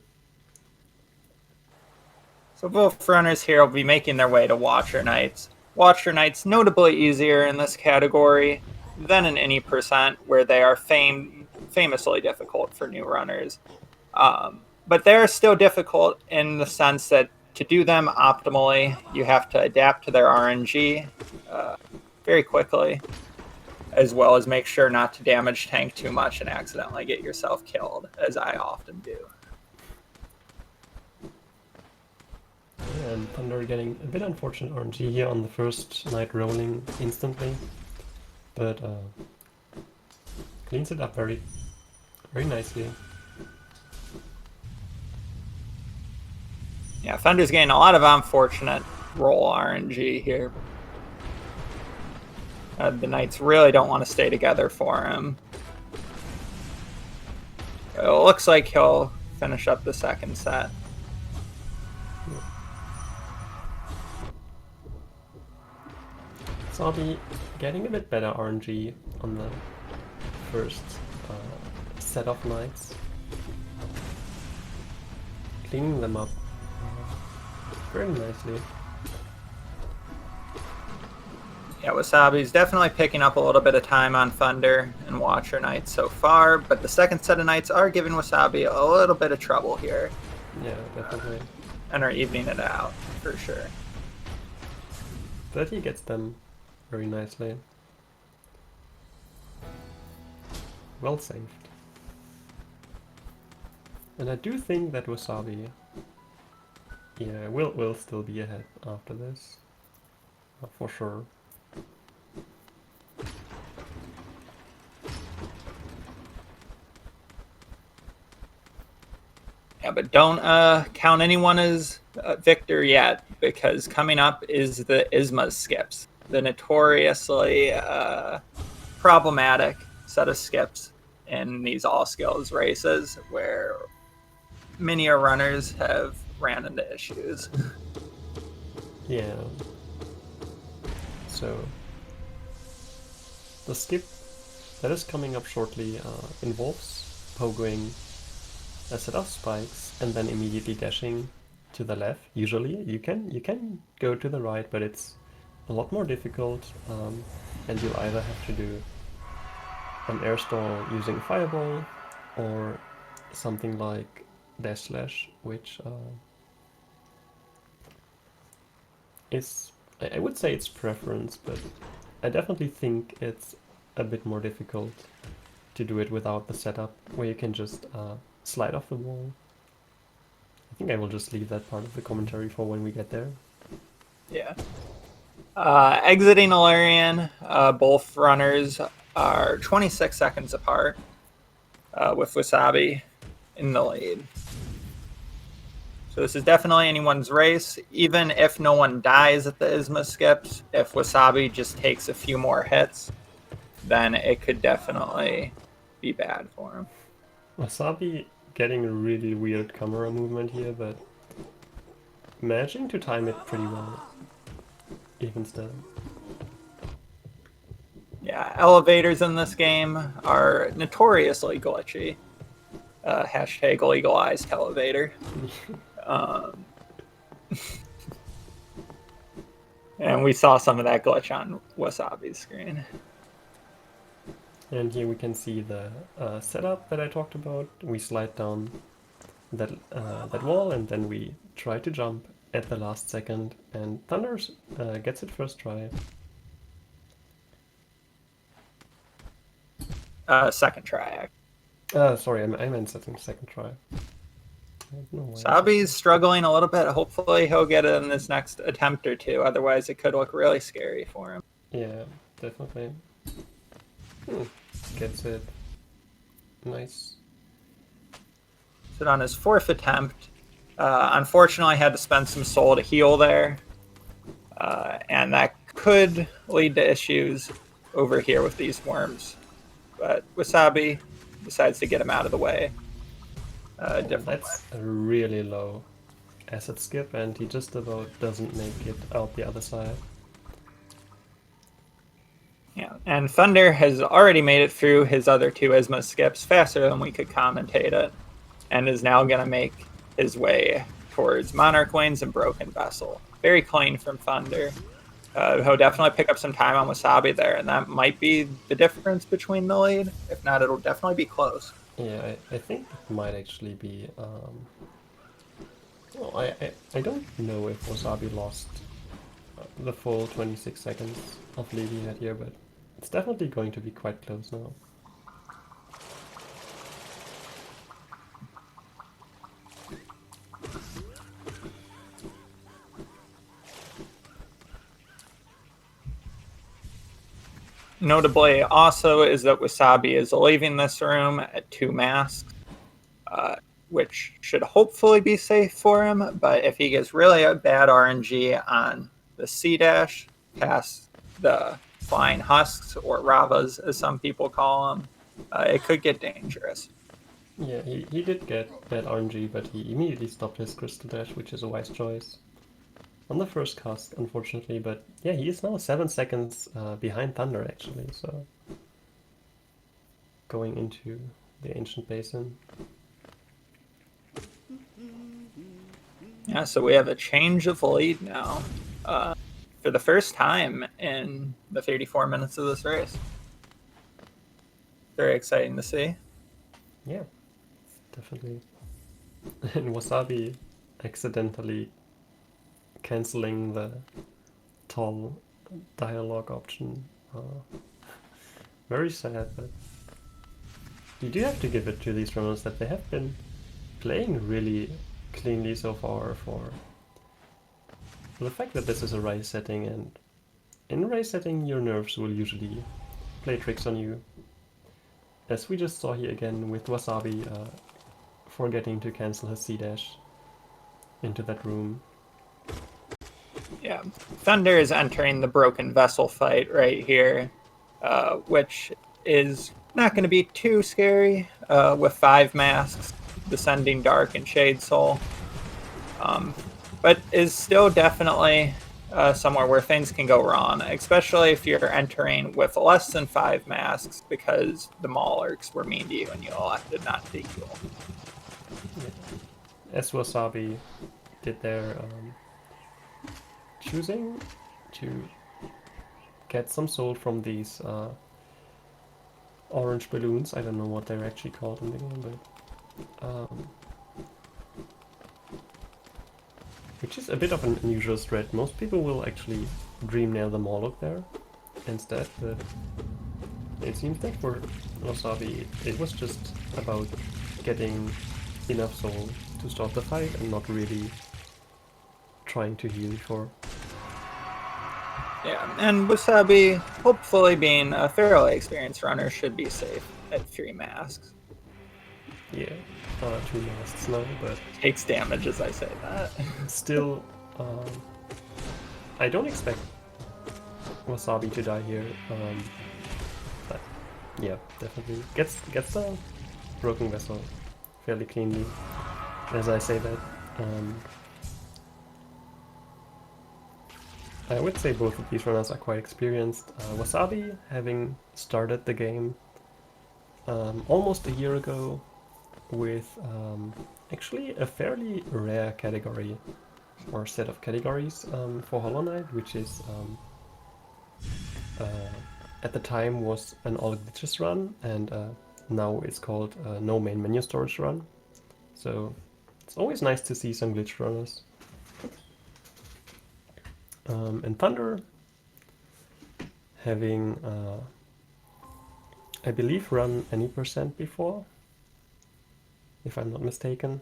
So both runners here will be making their way to Watcher Knights. Watcher Knights notably easier in this category than in any percent, where they are famously difficult for new runners. But they're still difficult in the sense that to do them optimally, you have to adapt to their RNG very quickly, as well as make sure not to damage tank too much and accidentally get yourself killed, as I often do. And Thundar getting a bit unfortunate RNG here on the first knight rolling instantly, but cleans it up very nicely. Yeah, Thundar's getting a lot of unfortunate roll RNG here. The Knights really don't want to stay together for him. It looks like he'll finish up the second set. Wasabi getting a bit better RNG on the first set of knights. Cleaning them up very nicely. Yeah, Wasabi's definitely picking up a little bit of time on Thundar and Watcher Knights so far, but the second set of Knights are giving Wasabi a little bit of trouble here. Yeah, definitely. And are evening it out, for sure. But he gets them very nicely. Well saved. And I do think that Wasabi, yeah, will still be ahead after this, for sure. Yeah, but don't count anyone as victor yet, because coming up is the Isma skips, the notoriously problematic set of skips in these all skills races, where many runners have ran into issues. Yeah. So the skip that is coming up shortly involves pogoing a set of spikes and then immediately dashing to the left. Usually you can go to the right, but it's a lot more difficult, and you'll either have to do an air stall using fireball or something like dash slash, which is, I would say it's preference, but I definitely think it's a bit more difficult to do it without the setup where you can just slide off the wall. I think I will just leave that part of the commentary for when we get there. Yeah. Exiting Illyrian, both runners are 26 seconds apart, with Wasabi in the lead. So this is definitely anyone's race. Even if no one dies at the Isma skips, if Wasabi just takes a few more hits, then it could definitely be bad for him. Wasabi getting a really weird camera movement here, but managing to time it pretty well, even still. Yeah, elevators in this game are notoriously glitchy. Hashtag legalized elevator. And we saw some of that glitch on Wasabi's screen. And here we can see the setup that I talked about. We slide down that wall and then we try to jump at the last second, and Thundar gets it first try. Second try. Sorry, I meant second try. Wasabi's struggling a little bit. Hopefully he'll get it in this next attempt or two. Otherwise it could look really scary for him. Yeah, definitely. Gets it. Nice. So on his fourth attempt, unfortunately had to spend some soul to heal there. And that could lead to issues over here with these worms. But Wasabi decides to get him out of the way. That's really low. asset skip, and he just about doesn't make it out the other side. Yeah, and Thunder has already made it through his other 2 Isma skips faster than we could commentate it, and is now going to make his way towards Monarch Wings and Broken Vessel. Very clean from Thunder. He'll definitely pick up some time on Wasabi there, and that might be the difference between the lead. If not, it'll definitely be close. Yeah, I think it might actually be... well, I don't know if Wasabi lost the full 26 seconds of lead he had here, but it's definitely going to be quite close now. Notably also is that Wasabi is leaving this room at 2 masks, which should hopefully be safe for him, but if he gets really a bad RNG on the C-dash past the flying husks, or Ravas as some people call them, it could get dangerous. Yeah, he did get bad RNG, but he immediately stopped his crystal dash, which is a wise choice. On the first cast, unfortunately, but yeah, he is now 7 seconds behind Thunder, actually, so... going into the Ancient Basin. Yeah, so we have a change of lead now for the first time in the 34 minutes of this race. Very exciting to see. Yeah, definitely. And Wasabi accidentally cancelling the tall dialogue option. Very sad, but you do have to give it to these runners that they have been playing really cleanly so far for the fact that this is a race setting, and in a race setting your nerves will usually play tricks on you. As we just saw here again with Wasabi forgetting to cancel his C-dash into that room. Yeah, Thunder is entering the Broken Vessel fight right here, which is not going to be too scary with 5 masks, Descending Dark and Shade Soul, but is still definitely somewhere where things can go wrong, especially if you're entering with less than 5 masks because the Maulers were mean to you and you elected not to heal. As Wasabi did there, choosing to get some soul from these orange balloons. I don't know what they're actually called in the game, but which is a bit of an unusual strat. Most people will actually dream nail the Moloch there instead, but it seems that for Wasabi it was just about getting enough soul to start the fight and not really trying to heal for. Yeah, and Wasabi, hopefully being a fairly experienced runner, should be safe at 3 masks. Yeah, 2 masks now, but... Takes damage as I say that. Still, I don't expect Wasabi to die here, but yeah, definitely gets the Broken Vessel fairly cleanly, as I say that. I would say both of these runners are quite experienced. Wasabi, having started the game almost a year ago with actually a fairly rare category or set of categories for Hollow Knight, which is at the time was an all glitches run, and now it's called no main menu storage run. So it's always nice to see some glitch runners. And Thunder, having, I believe, run any percent before, if I'm not mistaken.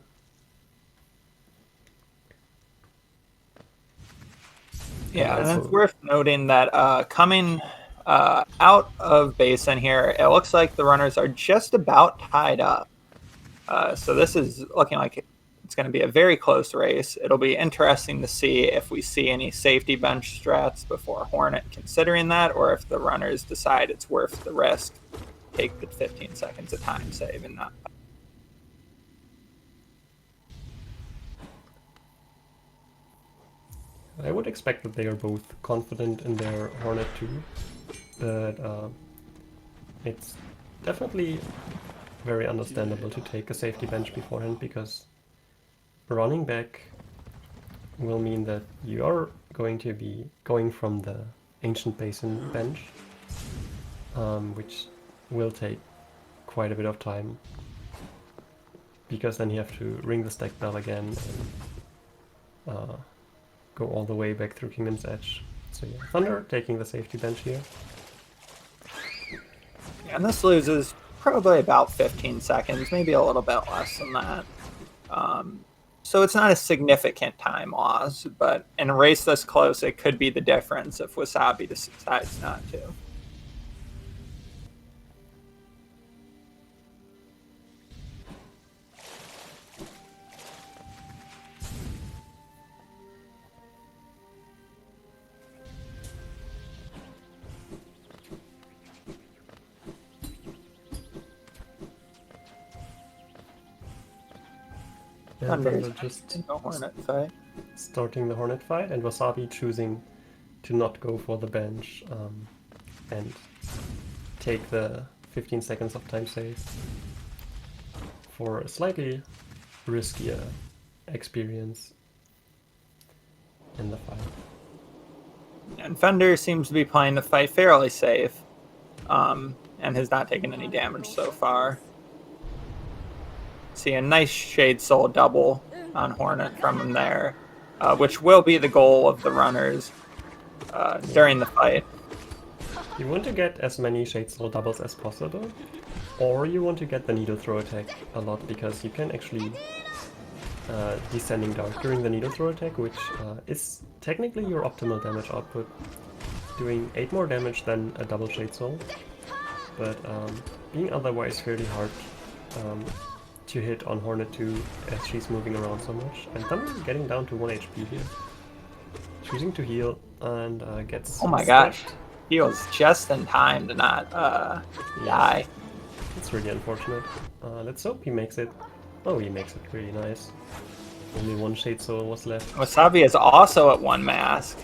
Yeah, and it's worth noting that coming out of Basin here, it looks like the runners are just about tied up. So this is looking like it's going to be a very close race. It'll be interesting to see if we see any safety bench strats before Hornet considering that, or if the runners decide it's worth the risk. Take the 15 seconds of time save and not. I would expect that they are both confident in their Hornet too, but it's definitely very understandable to take a safety bench beforehand, because running back will mean that you are going to be going from the Ancient Basin bench, which will take quite a bit of time, because then you have to ring the stack bell again and go all the way back through Kingdom's Edge. So yeah, Thunder taking the safety bench here. And this loses probably about 15 seconds, maybe a little bit less than that. So it's not a significant time loss, but in a race this close, it could be the difference if Wasabi decides not to. And Thunder just the Hornet Fight. Starting the Hornet Fight, and Wasabi choosing to not go for the bench and take the 15 seconds of time save for a slightly riskier experience in the fight. And Thunder seems to be playing the fight fairly safe, and has not taken any damage so far. See a nice Shade Soul double on Hornet from him there, which will be the goal of the runners during the fight. You want to get as many Shade Soul doubles as possible, or you want to get the Needle Throw attack a lot, because you can actually Descending Dark during the Needle Throw attack, which is technically your optimal damage output, doing 8 more damage than a double Shade Soul, but being otherwise fairly hard to hit on Hornet 2 as she's moving around so much. And Thunder getting down to 1 HP here. Choosing to heal and gets... Oh my gosh. Heals just in time to not die. It's really unfortunate. Let's hope he makes it. Oh, he makes it really nice. Only 1 Shade Soul was left. Wasabi is also at 1 mask.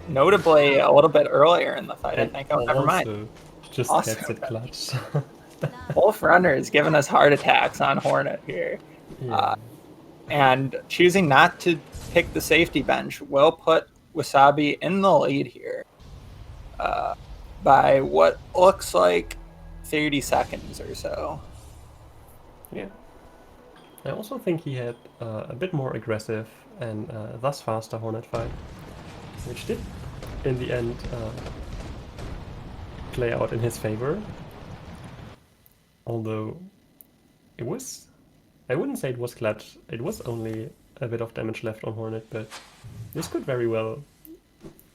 Notably a little bit earlier in the fight, I think. Oh, never mind. Just gets it clutch. Both runners giving us heart attacks on Hornet here. Yeah. And choosing not to pick the safety bench will put Wasabi in the lead here by what looks like 30 seconds or so. Yeah. I also think he had a bit more aggressive and thus faster Hornet Fight, which did, in the end, play out in his favor. Although it was, I wouldn't say it was clutch, it was only a bit of damage left on Hornet, but this could very well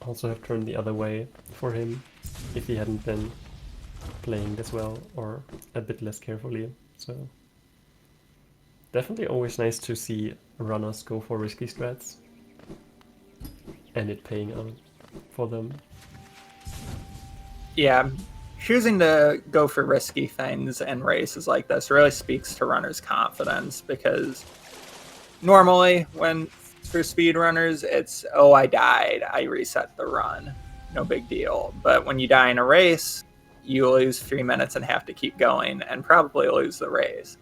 also have turned the other way for him if he hadn't been playing this well or a bit less carefully. So definitely always nice to see runners go for risky strats and it paying out for them. Yeah. Choosing to go for risky things in races like this really speaks to runners' confidence, because normally when for speedrunners it's, oh, I died, I reset the run, no big deal. But when you die in a race, you lose 3 minutes and have to keep going and probably lose the race.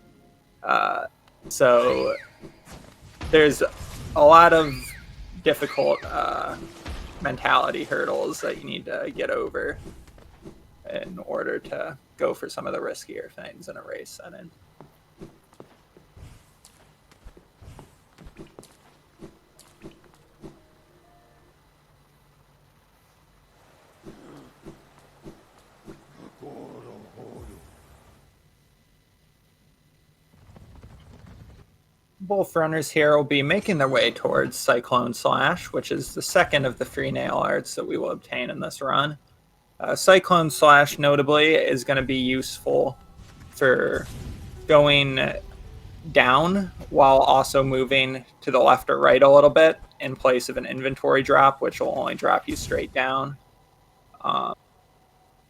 So there's a lot of difficult mentality hurdles that you need to get over in order to go for some of the riskier things in a race setting. Both runners here will be making their way towards Cyclone Slash, which is the second of the 3 nail arts that we will obtain in this run. Cyclone Slash, notably, is going to be useful for going down while also moving to the left or right a little bit in place of an inventory drop, which will only drop you straight down.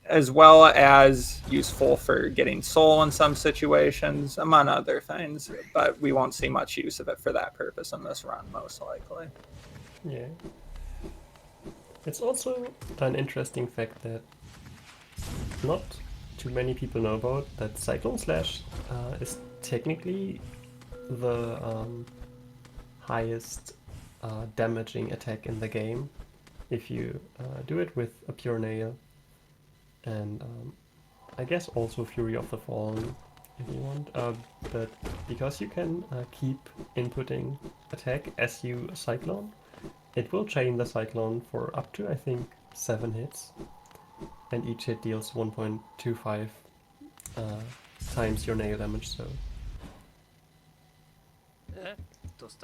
as well as useful for getting soul in some situations, among other things. But we won't see much use of it for that purpose in this run, most likely. Yeah. It's also an interesting fact that not too many people know about, that Cyclone Slash is technically the highest damaging attack in the game if you do it with a pure nail, and I guess also Fury of the Fallen if you want, but because you can keep inputting attack as you cyclone, it will chain the cyclone for up to, I think, 7 hits, and each hit deals 1.25 times your nail damage, so...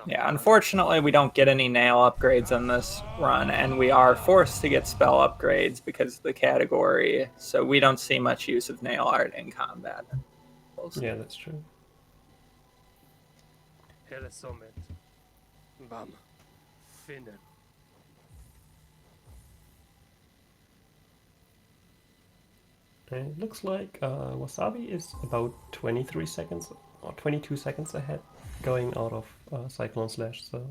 Yeah, unfortunately we don't get any nail upgrades in this run, and we are forced to get spell upgrades because of the category, so we don't see much use of nail art in combat. Yeah, that's true. Bam. Finnen. And it looks like Wasabi is about 23 seconds or 22 seconds ahead going out of Cyclone Slash, so...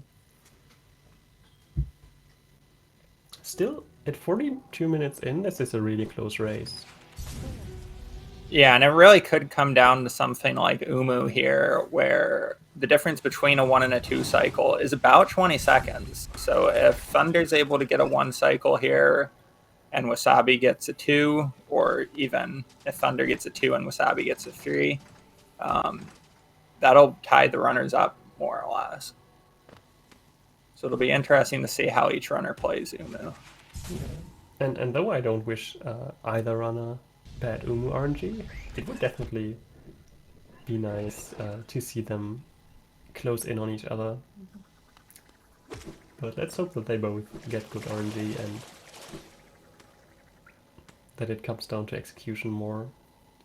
Still, at 42 minutes in, this is a really close race. Yeah, and it really could come down to something like Umu here, where the difference between a 1 and a 2 cycle is about 20 seconds. So if Thunder's able to get a 1 cycle here, and Wasabi gets a 2, or even if Thunder gets a 2 and Wasabi gets a 3, that'll tie the runners up, more or less. So it'll be interesting to see how each runner plays Umu. Yeah. And though I don't wish either runner bad Umu RNG, it would definitely be nice to see them close in on each other. But let's hope that they both get good RNG and that it comes down to execution more.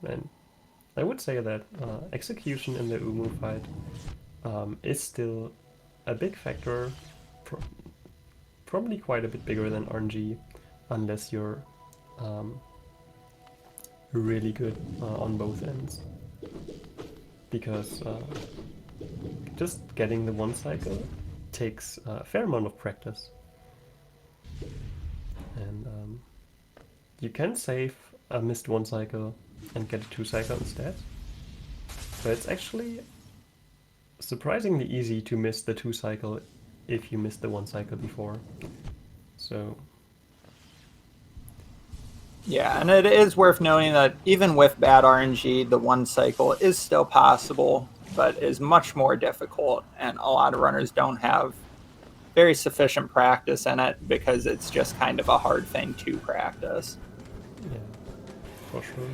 And I would say that execution in the Umu fight is still a big factor, probably quite a bit bigger than RNG, unless you're really good on both ends. Because just getting the 1 cycle takes a fair amount of practice. And you can save a missed 1 cycle and get a 2 cycle instead. But it's actually surprisingly easy to miss the 2 cycle if you missed the 1 cycle before. So... Yeah, and it is worth noting that even with bad RNG, the 1 cycle is still possible, but is much more difficult, and a lot of runners don't have very sufficient practice in it because it's just kind of a hard thing to practice. Yeah, for sure.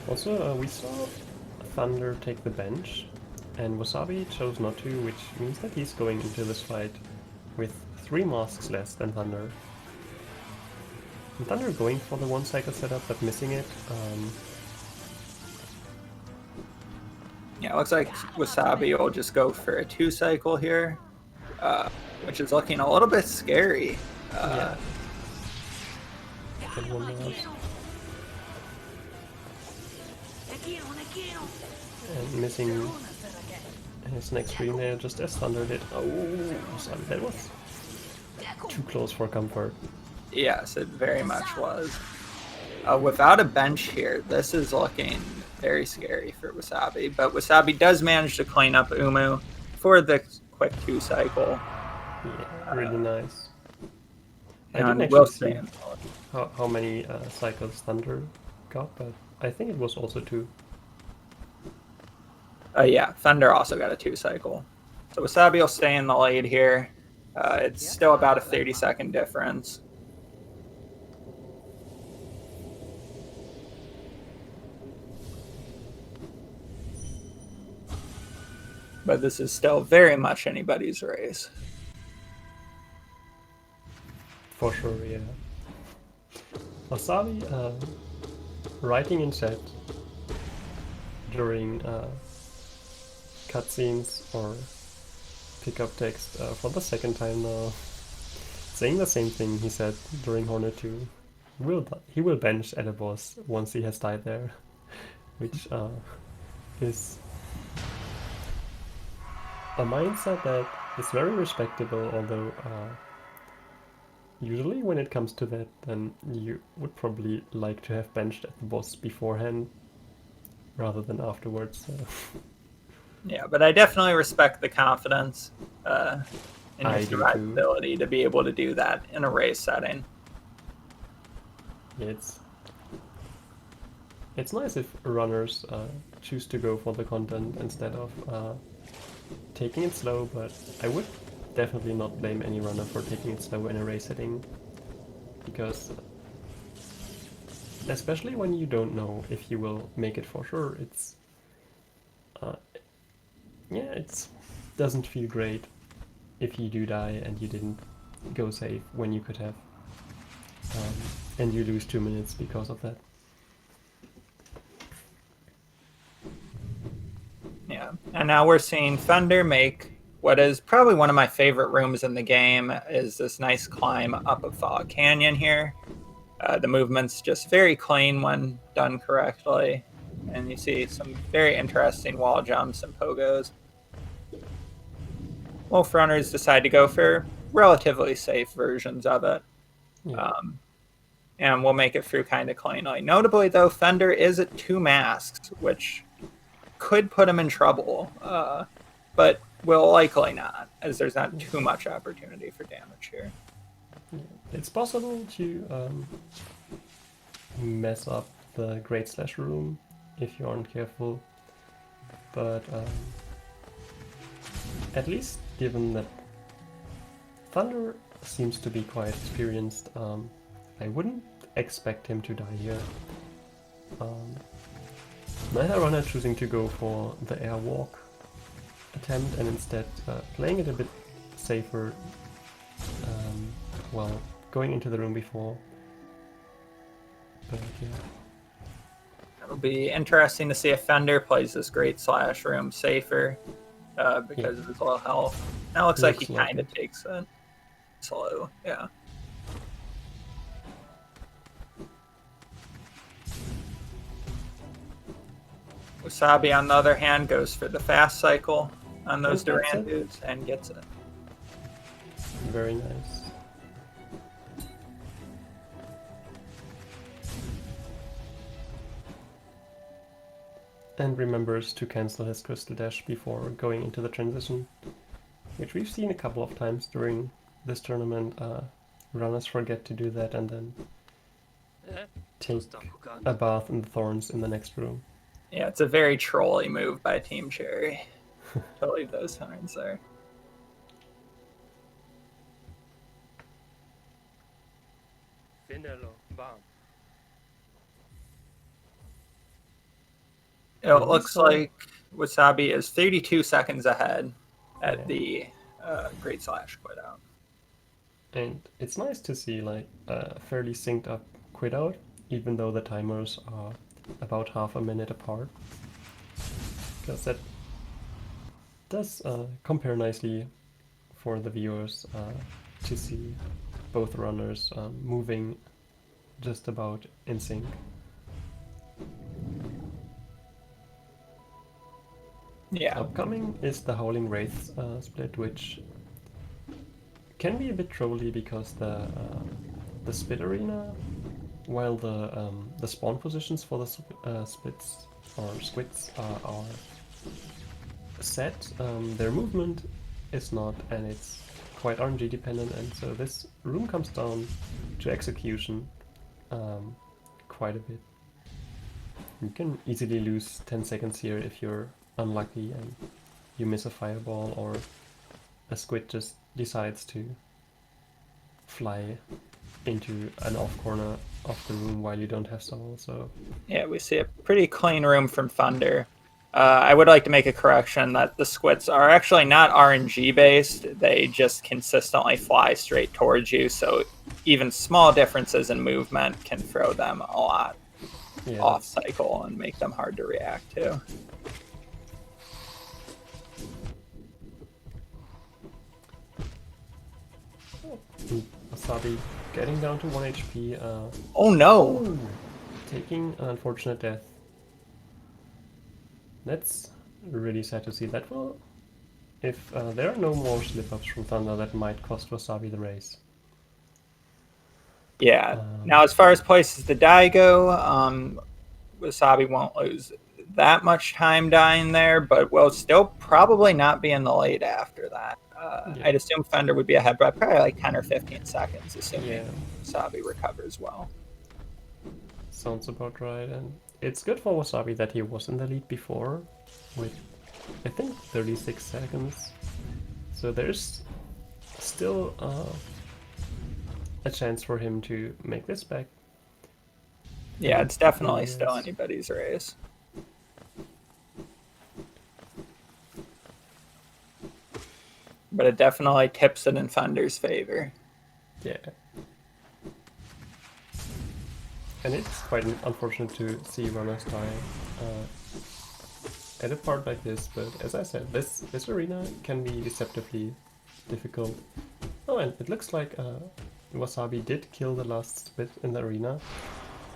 Also, we saw Thunder take the bench, and Wasabi chose not to, which means that he's going into this fight with 3 masks less than Thunder. And Thunder going for the 1 cycle setup but missing it. Yeah, it looks like Wasabi will just go for a 2 cycle here, which is looking a little bit scary. Yeah. Get 1 mask. And missing his next screen there just as Thunder did. Oh, Wasabi, that was too close for comfort. Yes, it very much was. Without a bench here, this is looking very scary for Wasabi, but Wasabi does manage to clean up Umu for the quick 2 cycle. Yeah, really nice. I And didn't we'll actually see see. how many cycles Thunder got, but I think it was also 2. Yeah, Thunder also got a 2 cycle. So Wasabi will stay in the lead here. It's still about a 30-second difference. But this is still very much anybody's race. For sure, yeah. Wasabi writing in chat during cutscenes or pickup text for the 2nd time now, saying the same thing he said during Hornet 2. he will bench at a boss once he has died there, which is a mindset that is very respectable, although usually when it comes to that, then you would probably like to have benched at the boss beforehand rather than afterwards. So. Yeah, but I definitely respect the confidence in your I do too. survivability to be able to do that in a race setting. It's nice if runners choose to go for the content instead of taking it slow, but I would definitely not blame any runner for taking it slow in a race setting, because especially when you don't know if you will make it for sure, it's doesn't feel great if you do die and you didn't go safe when you could have, and you lose 2 minutes because of that. Yeah, and now we're seeing Thunder make what is probably one of my favorite rooms in the game, is this nice climb up a Fog Canyon here. The movement's just very clean when done correctly, and you see some very interesting wall jumps and pogos. Wolf runners decide to go for relatively safe versions of it. Yeah. And we'll make it through kind of cleanly. Notably, though, Thunder is at 2 masks, which could put him in trouble, but will likely not, as there's not too much opportunity for damage here. It's possible to mess up the Great Slash room if you aren't careful, but at least given that Thunder seems to be quite experienced, I wouldn't expect him to die here. Neither runner choosing to go for the airwalk attempt and instead playing it a bit safer while going into the room before. But yeah. It'll be interesting to see if Thunder plays this Great Slash room safer because of his low health. Now it looks like he kind of takes it slow, yeah. Wasabi, on the other hand, goes for the fast cycle on those Duran dudes and gets it. Very nice. And remembers to cancel his crystal dash before going into the transition, which we've seen a couple of times during this tournament. Runners forget to do that and then take a bath in the thorns in the next room. Yeah, it's a very trolly move by Team Cherry to leave those thorns there. It looks like Wasabi is 32 seconds ahead at the Great Slash quit out. And it's nice to see like a fairly synced up quit out, even though the timers are about half a minute apart, because that does compare nicely for the viewers to see both runners moving just about in sync. Yeah. Upcoming is the Howling Wraiths split, which can be a bit trolly because the split arena, while the spawn positions for the splits or squids are set, their movement is not, and it's quite RNG dependent, and so this room comes down to execution quite a bit. You can easily lose 10 seconds here if you're unlucky and you miss a fireball, or a squid just decides to fly into an off corner of the room while you don't have soul. So yeah, we see a pretty clean room from Thunder. I would like to make a correction that the squids are actually not RNG based. They just consistently fly straight towards you, so even small differences in movement can throw them a lot off cycle and make them hard to react to. Wasabi getting down to 1 HP. Oh no! Ooh, taking an unfortunate death. That's really sad to see. That will, if there are no more slip-ups from Thunder, that might cost Wasabi the race. Yeah. Now, as far as places to die go, Wasabi won't lose that much time dying there, but will still probably not be in the lead after that. I'd assume Thunder would be ahead by probably like 10 or 15 seconds, assuming Wasabi recovers well. Sounds about right, and it's good for Wasabi that he was in the lead before with, I think, 36 seconds. So there's still a chance for him to make this back. Yeah, it's definitely still anybody's race. But it definitely tips it in Thunder's favor. Yeah. And it's quite unfortunate to see runners die at a part like this, but as I said, this arena can be deceptively difficult. Oh, and it looks like Wasabi did kill the last bit in the arena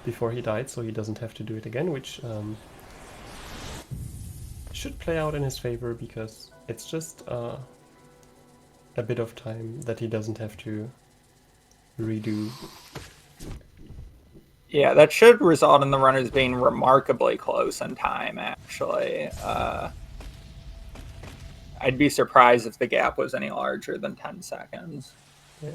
before he died, so he doesn't have to do it again, which should play out in his favor, because it's just a bit of time that he doesn't have to redo. Yeah, that should result in the runners being remarkably close in time, actually. I'd be surprised if the gap was any larger than 10 seconds. Yeah.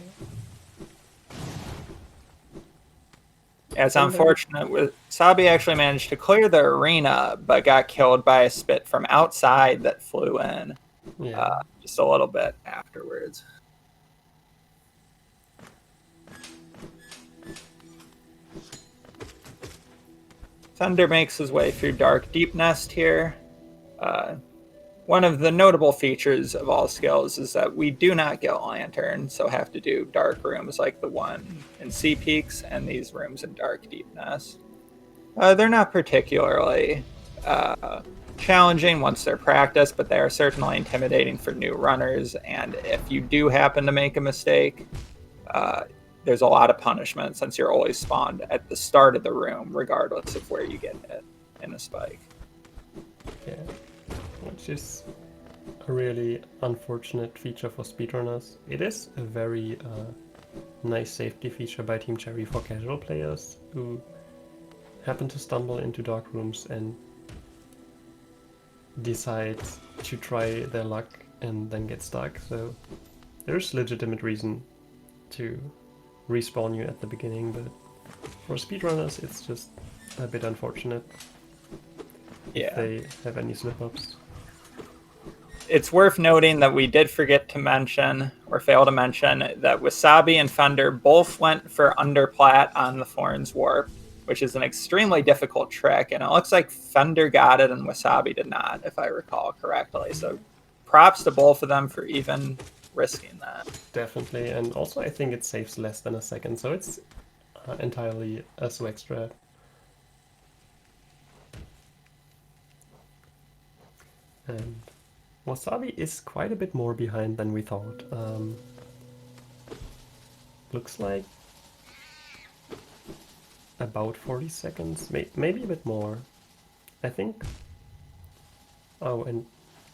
It's unfortunate. Wasabi actually managed to clear the arena, but got killed by a spit from outside that flew in just a little bit afterwards. Thunder makes his way through Dark Deep Nest here. One of the notable features of all skills is that we do not get Lantern, so have to do dark rooms like the one in Sea Peaks and these rooms in Dark Deep Nest. They're not particularly challenging once they're practiced, but they are certainly intimidating for new runners, and if you do happen to make a mistake, there's a lot of punishment since you're always spawned at the start of the room, regardless of where you get hit in a spike. Yeah, which is a really unfortunate feature for speedrunners. It is a very nice safety feature by Team Cherry for casual players who happen to stumble into dark rooms and decide to try their luck and then get stuck. So there's legitimate reason to respawn you at the beginning, but for speedrunners it's just a bit unfortunate if they have any slip-ups. It's worth noting that we did forget to mention, or fail to mention, that Wasabi and Thunder both went for underplat on the Thorns Warp, which is an extremely difficult trick, and it looks like Thunder got it and Wasabi did not, if I recall correctly. So props to both of them for even risking that. Definitely, and also I think it saves less than a second, so it's entirely a swag strat. And Wasabi is quite a bit more behind than we thought. Looks like about 40 seconds, maybe a bit more. I think. Oh, and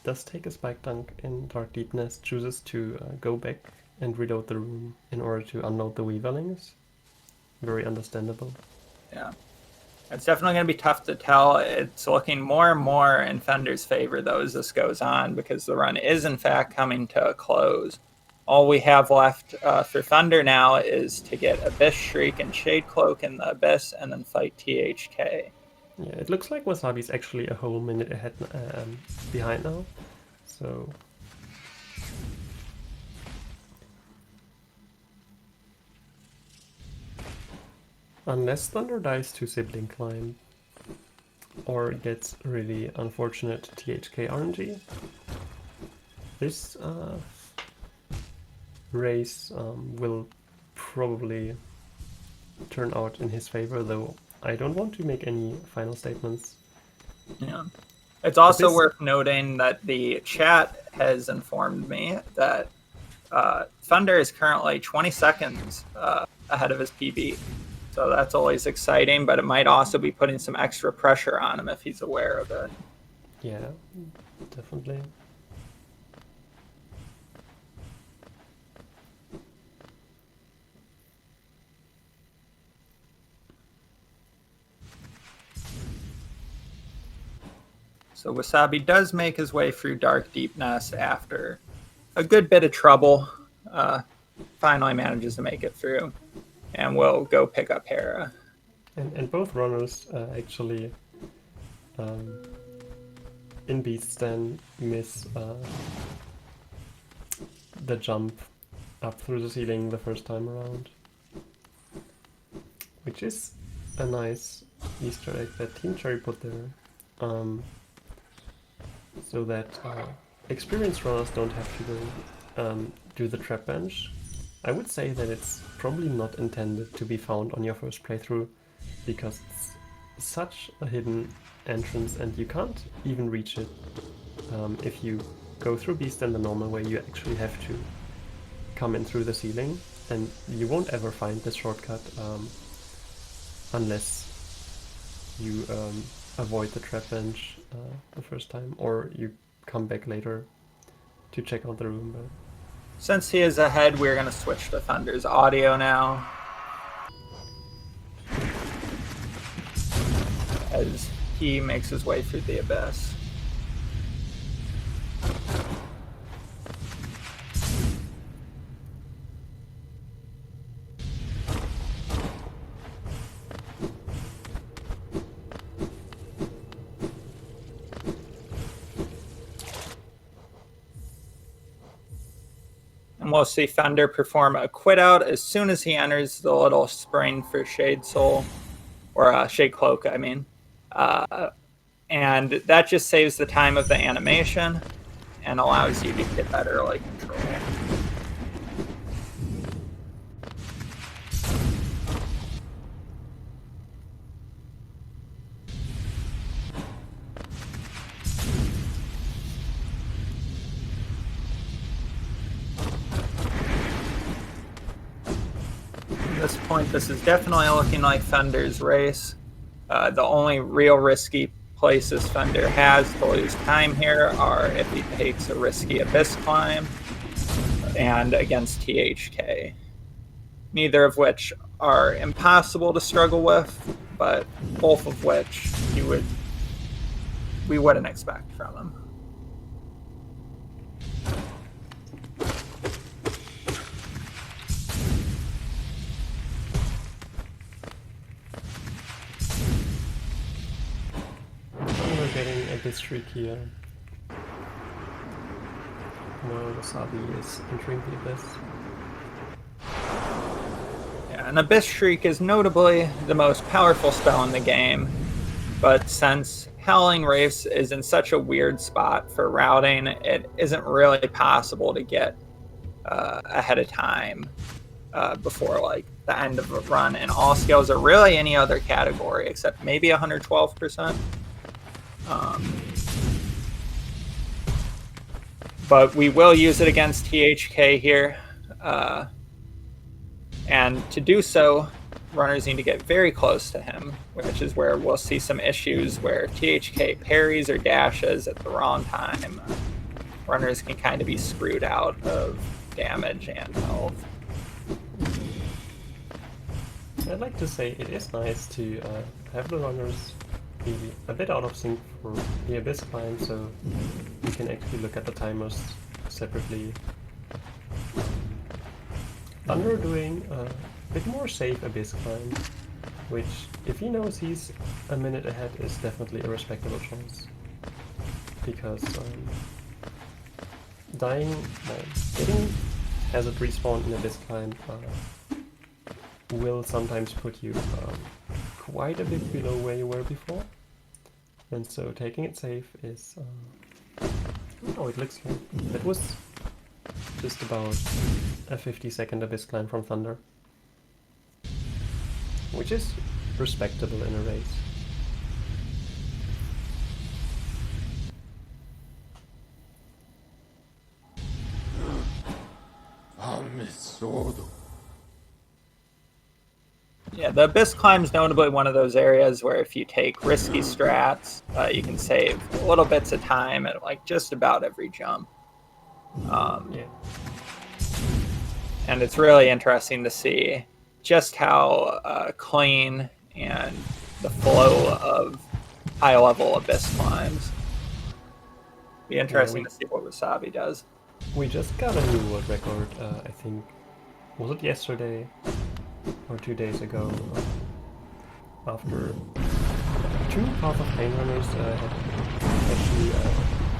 does take a spike dunk in Dark Deep Nest, chooses to go back and reload the room in order to unload the Weaverlings. Very understandable. Yeah. It's definitely going to be tough to tell. It's looking more and more in Thunder's favor, though, as this goes on, because the run is, in fact, coming to a close. All we have left for Thunder now is to get Abyss Shriek and Shade Cloak in the Abyss, and then fight THK. Yeah, it looks like Wasabi's actually a whole minute ahead behind now, so... Unless Thunder dies to Sibling Climb, or gets really unfortunate THK RNG, this race will probably turn out in his favor, though I don't want to make any final statements. Yeah. It's also worth noting that the chat has informed me that Thunder is currently 20 seconds ahead of his PB. So that's always exciting, but it might also be putting some extra pressure on him if he's aware of it. Yeah, definitely. So Wasabi does make his way through Dark Deepness after a good bit of trouble. Finally manages to make it through, and will go pick up Hera. And both runners actually in Beast then miss the jump up through the ceiling the first time around. Which is a nice Easter egg that Team Cherry put there. So that experienced runners don't have to go do the trap bench. I would say that it's probably not intended to be found on your first playthrough, because it's such a hidden entrance and you can't even reach it. If you go through Beast in the normal way, you actually have to come in through the ceiling, and you won't ever find this shortcut unless you avoid the trap bench the first time, or you come back later to check out the room. But Since he is ahead, we're going to switch to Thundar's audio now, as he makes his way through the abyss. And we'll see Thundar perform a quit out as soon as he enters the little spring for Shade Soul, or Shade Cloak, I mean. And that just saves the time of the animation and allows you to get better like control. At this point, this is definitely looking like Thundar's race. The only real risky places Thundar has to lose time here are if he takes a risky abyss climb and against THK. Neither of which are impossible to struggle with, but both of which we wouldn't expect from him. we're getting a bit streak here. No, Wasabi is entering the abyss. Yeah, an Abyss Shriek is notably the most powerful spell in the game, but since Howling Wraiths is in such a weird spot for routing, it isn't really possible to get ahead of time before like the end of a run in all skills or really any other category except maybe 112%. But we will use it against THK here. And to do so, runners need to get very close to him, which is where we'll see some issues where THK parries or dashes at the wrong time. Runners can kind of be screwed out of damage and health. I'd like to say it is nice to have the runners be a bit out of sync for the Abyss climb, so you can actually look at the timers separately. Thundar doing a bit more safe Abyss climb, which, if he knows he's a minute ahead, is definitely a respectable choice. Because getting hazard respawn in Abyss climb will sometimes put you quite a bit below where you were before, and so taking it safe is oh, it looks like that was just about a 50-second Abyss climb from Thundar, which is respectable in a race. Yeah, the Abyss Climb's notably one of those areas where if you take risky strats, you can save little bits of time at like just about every jump. Yeah. And it's really interesting to see just how clean and the flow of high-level Abyss climbs. Be interesting to see what Wasabi does. We just got a new world record, I think. Was it yesterday or 2 days ago? After 2 Path of Pain runners had actually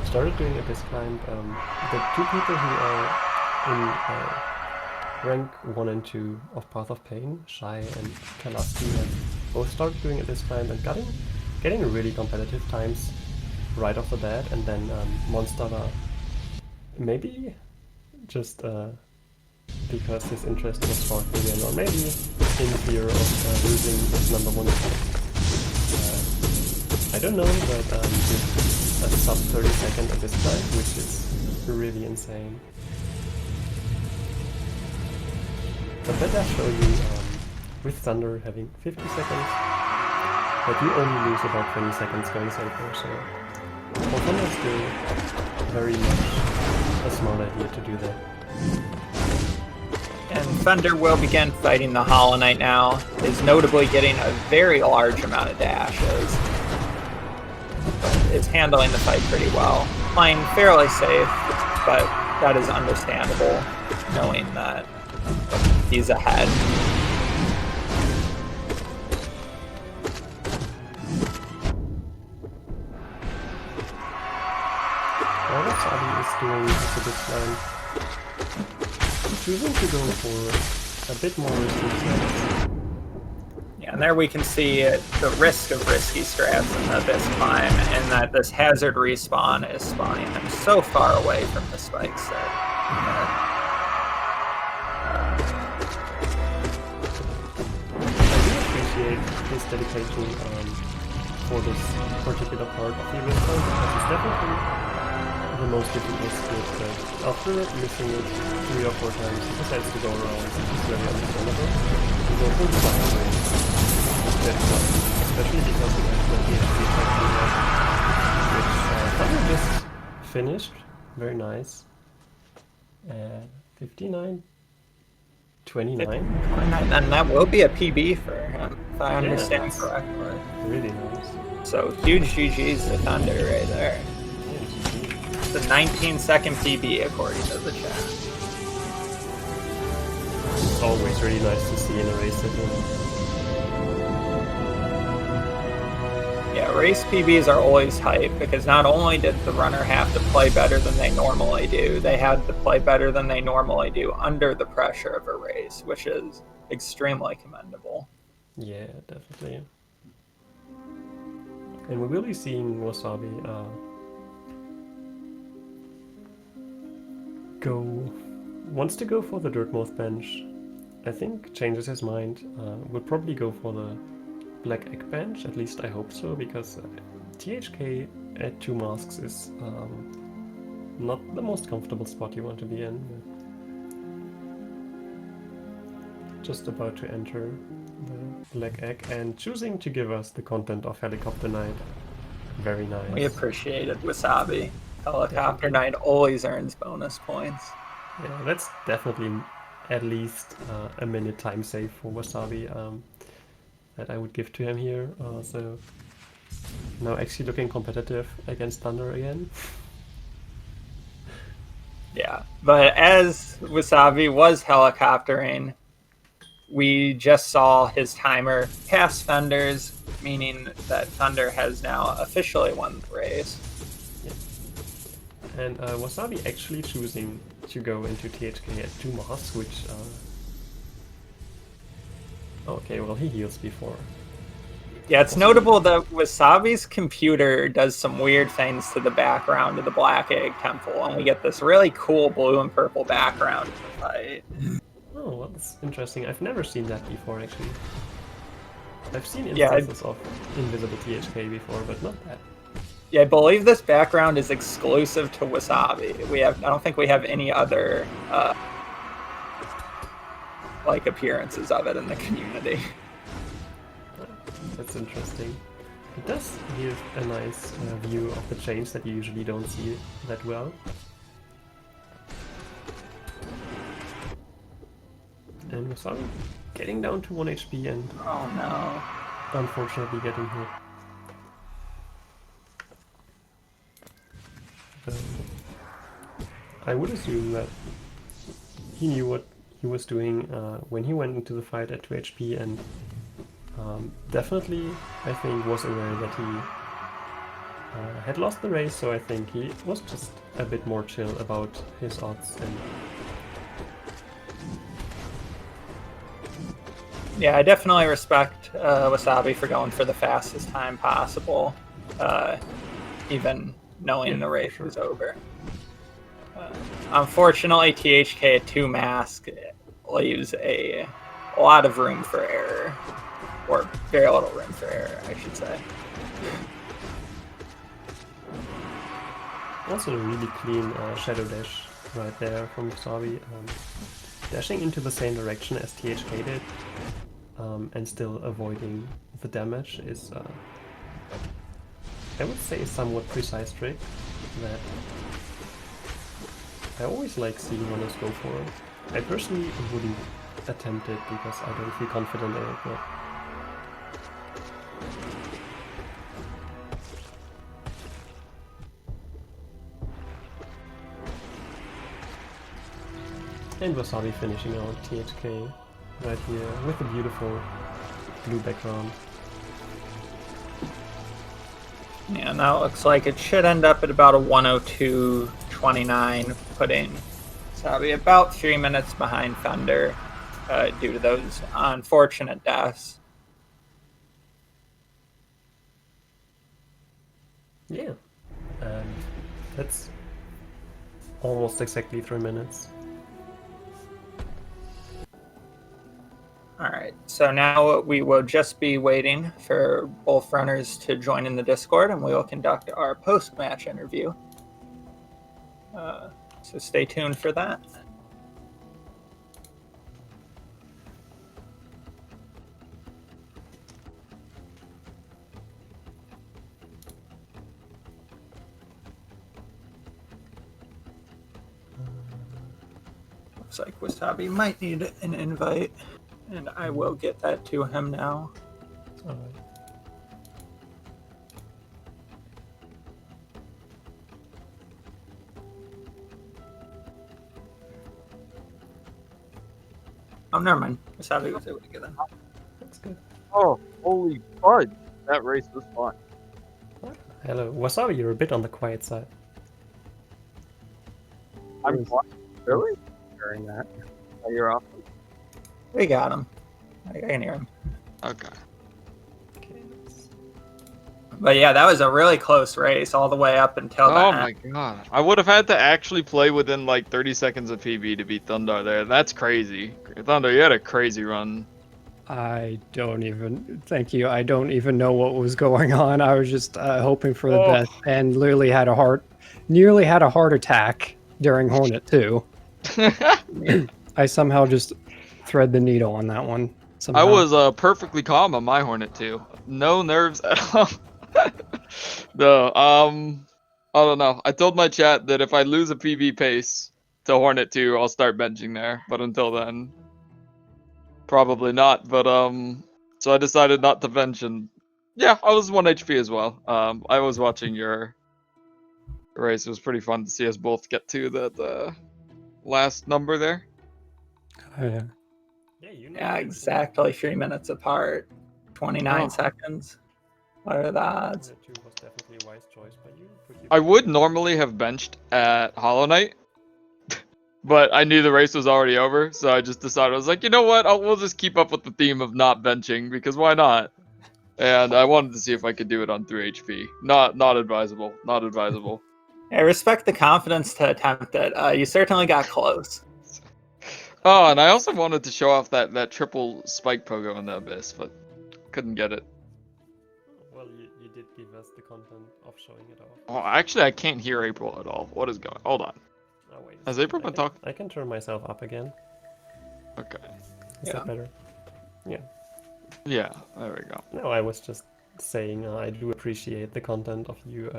started doing Abyss Climb. The 2 people who are in rank 1 and 2 of Path of Pain, Shai and Kalaski, have both started doing Abyss Climb and getting really competitive times right off the bat, and then Monstera, maybe just because his interest was sparked again, or maybe in fear of losing his #1 spot. I don't know, but did a sub 30-second Abyss Climb, which is really insane. But that does show you, with Thunder having 50 seconds, but you only lose about 20 seconds going safer, so for Thunder it's still very much a smart idea to do that. And Thunder will begin fighting the Hollow Knight now, is notably getting a very large amount of dashes. Is handling the fight pretty well. Playing fairly safe, but that is understandable, knowing that he's ahead. Well, Wasabi is doing this Abyss Climb, choosing to go for a bit more risky strats. Yeah, and there we can see the risk of risky strats in the Abyss Climb, and that this hazard respawn is spawning him so far away from the spike set. I do appreciate his dedication for this particular part of the Abyss Climb, because it's definitely the most difficult split, but after missing it 3 or 4 times, he decides to go around, which is very understandable. He goes for the fire range. Especially because he has the PHP effect, which Thunder just finished. Very nice. 59, 29. And that will be a PB for him, if I understand correctly. Really nice. So huge GG's to Thunder right there. The 19-second PB according to the chat. It's always really nice to see in a race again. Yeah, race PBs are always hype because not only did the runner have to play better than they normally do, they had to play better than they normally do under the pressure of a race, which is extremely commendable. Yeah, definitely. And we will be seeing Wasabi wants to go for the Dirtmouth bench. I think changes his mind. Would probably go for the Black Egg bench, at least I hope so, because THK at 2 masks is not the most comfortable spot you want to be in. Just about to enter the Black Egg and choosing to give us the content of Helicopter Knight. Very nice. We appreciate it, Wasabi. Helicopter Knight always earns bonus points. Yeah, that's definitely at least a minute time save for Wasabi. That I would give to him here. So now actually looking competitive against Thunder again. Yeah, but as Wasabi was helicoptering, we just saw his timer pass Thunder's, meaning that Thunder has now officially won the race. Yeah. And Wasabi actually choosing to go into THK at 2 masks, which okay, well, he heals before. Yeah, it's notable that Wasabi's computer does some weird things to the background of the Black Egg Temple, and we get this really cool blue and purple background in the fight. Oh, well, that's interesting. I've never seen that before, actually. I've seen instances of invisible THK before, but not that. Yeah, I believe this background is exclusive to Wasabi. I don't think we have any other appearances of it in the community. That's interesting. It does give a nice view of the change that you usually don't see that well. And Wasabi getting down to 1 HP and Oh no. unfortunately getting hit. I would assume that he knew what he was doing when he went into the fight at 2 HP and definitely, I think, was aware that he had lost the race, so I think he was just a bit more chill about his odds. And Yeah, I definitely respect Wasabi for going for the fastest time possible, even knowing the race was over. Unfortunately, THK at 2 mask leaves a lot of room for error, or very little room for error, I should say. also a really clean shadow dash right there from Wasabi. Dashing into the same direction as THK did and still avoiding the damage is, I would say, a somewhat precise trick that I always like seeing runners go for. I personally wouldn't attempt it because I don't feel confident in it, but and Wasabi finishing out THK right here with a beautiful blue background. Yeah, and that looks like it should end up at about a 102.29, putting Wasabi about 3 minutes behind Thunder due to those unfortunate deaths. Yeah, and that's almost exactly 3 minutes. All right, so now we will just be waiting for both runners to join in the Discord, and we will conduct our post-match interview. So stay tuned for that. Looks like Wasabi might need an invite. And I will get that to him now. Alright. Oh, never mind. Wasabi was able to get in. That's good. Oh, holy fudge! That race was fun. Hello, Wasabi, you're a bit on the quiet side. I'm really hearing that. Oh, you're off. We got him. I can hear him. Okay. But yeah, that was a really close race all the way up until the Oh end. my god. I would have had to actually play within like 30 seconds of PB to beat Thundar there. That's crazy. Thundar, you had a crazy run. I don't even, thank you. I don't even know what was going on. I was just hoping for the best and literally had nearly had a heart attack during Hornet too. I somehow just thread the needle on that one. Somehow. I was perfectly calm on my Hornet too. No nerves at all. No, I don't know. I told my chat that if I lose a PB pace to Hornet 2, I'll start benching there. But until then, probably not. But so I decided not to bench, and yeah, I was 1 HP as well. I was watching your race. It was pretty fun to see us both get to that last number there. Oh, yeah. Yeah, exactly 3 minutes apart. 29 seconds. What are the odds? Hornet 2 was definitely a wise choice, but you put your I would normally have benched at Hollow Knight, but I knew the race was already over, so I just decided, I was like, you know what, we'll just keep up with the theme of not benching, because why not? And I wanted to see if I could do it on 3 HP. Not advisable. Not advisable. I respect the confidence to attempt it. You certainly got close. Oh, and I also wanted to show off that triple spike pogo in the abyss, but couldn't get it. Well, you did give us the content of showing it off. Oh, actually, I can't hear April at all. What is going? Hold on. Oh, wait. Has April been talking? I can turn myself up again. Okay. Is that better? Yeah. Yeah, there we go. No, I was just saying I do appreciate the content of you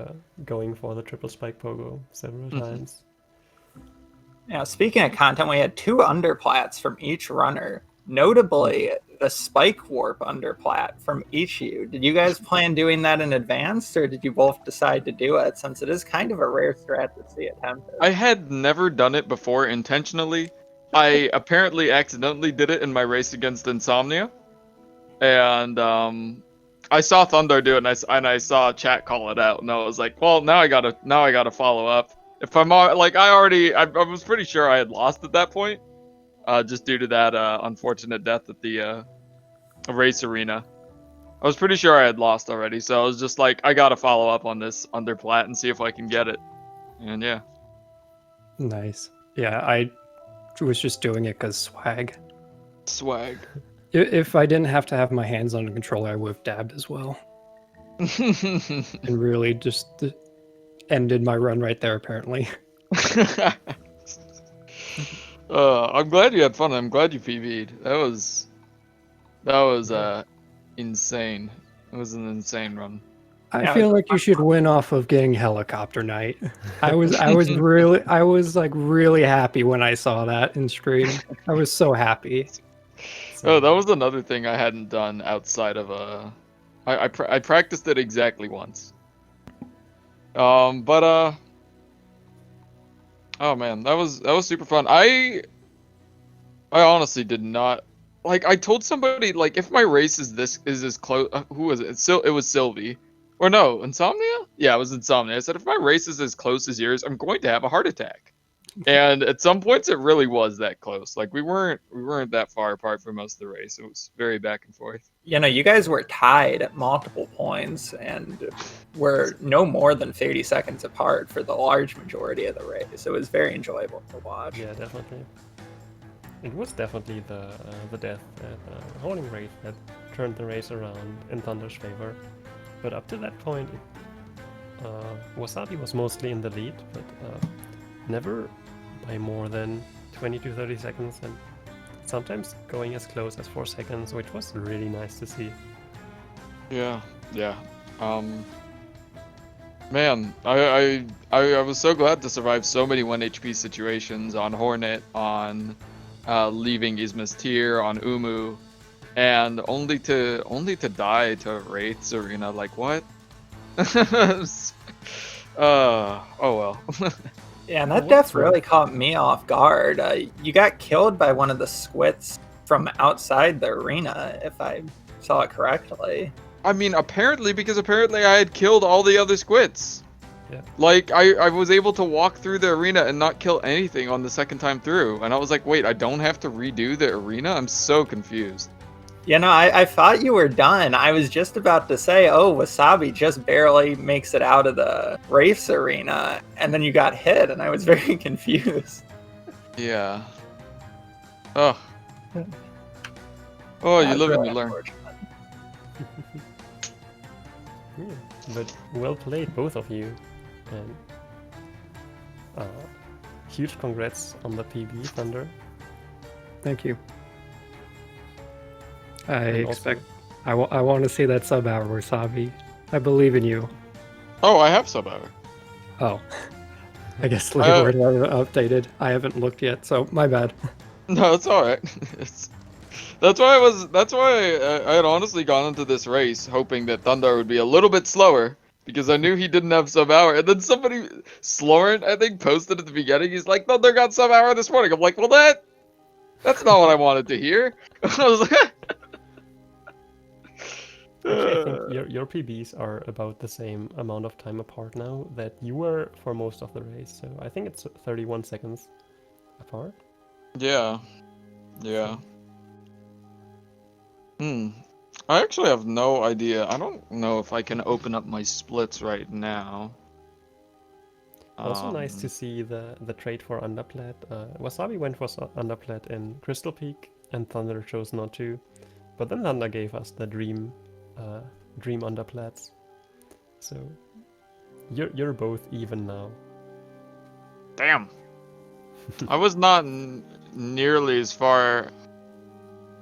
going for the triple spike pogo several times. Now, speaking of content, we had 2 underplats from each runner. Notably, the spike warp underplat from each of you. Did you guys plan doing that in advance, or did you both decide to do it, since it is kind of a rare strat to see attempted? I had never done it before intentionally. I apparently accidentally did it in my race against Insomnia, and I saw Thundar do it, and I saw chat call it out, and I was like, well, now I gotta follow up. If I'm like, I was pretty sure I had lost at that point, just due to that unfortunate death at the race arena. I was pretty sure I had lost already, so I was just like, I gotta follow up on this underplat and see if I can get it. And yeah. Nice. Yeah, I was just doing it because swag. Swag. If I didn't have to have my hands on the controller, I would have dabbed as well. And really just ended my run right there, apparently. I'm glad you had fun. I'm glad you PB'd. That was insane. It was an insane run. I feel like you should win off of getting helicopter night. I was really happy when I saw that in stream. I was so happy. Oh, that was another thing I hadn't done outside of I practiced it exactly once. Oh man, that was super fun. I honestly did not like. I told somebody like if my race is as close. Who was it? It was Sylvie. Or no, Insomnia? Yeah, it was Insomnia. I said, if my race is as close as yours, I'm going to have a heart attack. And at some points, it really was that close. Like we weren't that far apart for most of the race. It was very back and forth. You know, you guys were tied at multiple points and were no more than 30 seconds apart for the large majority of the race. It was very enjoyable to watch. Yeah, definitely. It was definitely the death at Holding Race that turned the race around in Thundar's favor. But up to that point, Wasabi was mostly in the lead, but never by more than 20 to 30 seconds, and sometimes going as close as 4 seconds, which was really nice to see. Yeah. Man, I was so glad to survive so many 1 HP situations on Hornet, on leaving Isma's tier, on Umu. And only to die to Wraith's Arena, like what? Oh well. Yeah, and that death really caught me off guard. You got killed by one of the squits from outside the arena, if I saw it correctly. I mean, apparently I had killed all the other squits. Yeah. Like I was able to walk through the arena and not kill anything on the second time through, and I was like, wait, I don't have to redo the arena? I'm so confused. You know, I thought you were done. I was just about to say, oh, Wasabi just barely makes it out of the race arena, and then you got hit, and I was very confused. Yeah. Oh. Oh, you live and you learn. Yeah, but well played, both of you. And huge congrats on the PB, Thundar. Thank you. I want to see that sub hour, Wasabi. I believe in you. Oh, I have sub hour. Oh. I guess the word updated. I haven't looked yet, so my bad. No, it's all right. That's why I had honestly gone into this race hoping that Thundar would be a little bit slower because I knew he didn't have sub hour. And then somebody, Slorin, I think, posted at the beginning. He's like, Thundar got sub hour this morning. I'm like, well, that's not what I wanted to hear. I was like. Actually, I think your PBs are about the same amount of time apart now that you were for most of the race. So I think it's 31 seconds apart. Yeah. I actually have no idea. I don't know if I can open up my splits right now. Also nice to see the trade for Underplat. Wasabi went for Underplat in Crystal Peak, and Thundar chose not to. But then Thundar gave us the Dream Underplats. So you're both even now. Damn. I was not nearly as far.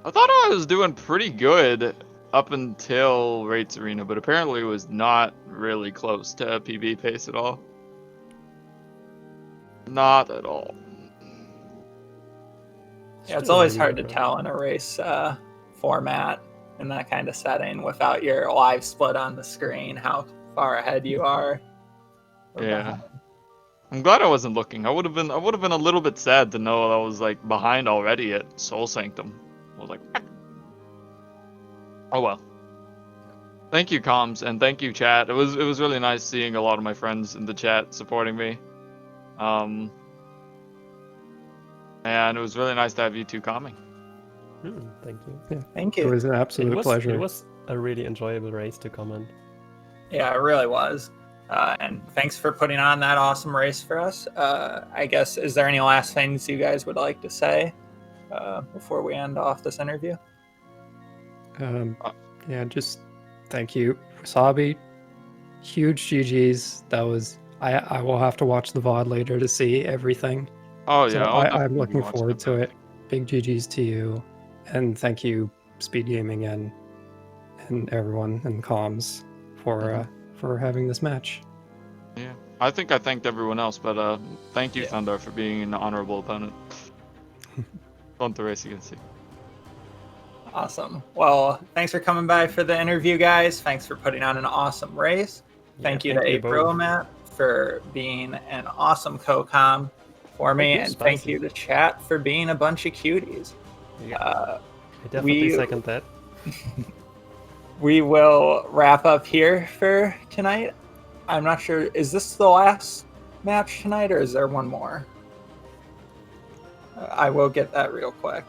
I thought I was doing pretty good up until Rates Arena, but apparently it was not really close to PB pace at all. Not at all. Yeah, it's Still always really hard to good, right? tell in a race format in that kind of setting without your live split on the screen how far ahead you are. or Yeah. behind. I'm glad I wasn't looking. I would have been a little bit sad to know I was like behind already at Soul Sanctum. I was like, "What?" Oh well. Thank you, comms, and thank you, chat. It was really nice seeing a lot of my friends in the chat supporting me. And it was really nice to have you two calming. Thank you. Yeah, Thank it you. was an absolute pleasure. It was a really enjoyable race to comment. Yeah, it really was. And thanks for putting on that awesome race for us. I guess, is there any last things you guys would like to say before we end off this interview? Yeah, just thank you, Wasabi. Huge GGs. That was. I will have to watch the VOD later to see everything. Oh So yeah, I'll I'm definitely looking watch forward that to back. it. Big GGs to you, and thank you, SpeedGaming and everyone in comms for having this match. Yeah, I think I thanked everyone else, but thank you, Yeah. Thundar, for being an honorable opponent. Fun to race against you. Awesome. Well, thanks for coming by for the interview, guys. Thanks for putting on an awesome race. Thank you to both. April Matt for being an awesome co-com for me, Thank you, and thank Spicy. you to chat for being a bunch of cuties. Yeah, I definitely second that. We will wrap up here for tonight. I'm not sure. Is this the last match tonight, or is there one more? I will get that real quick.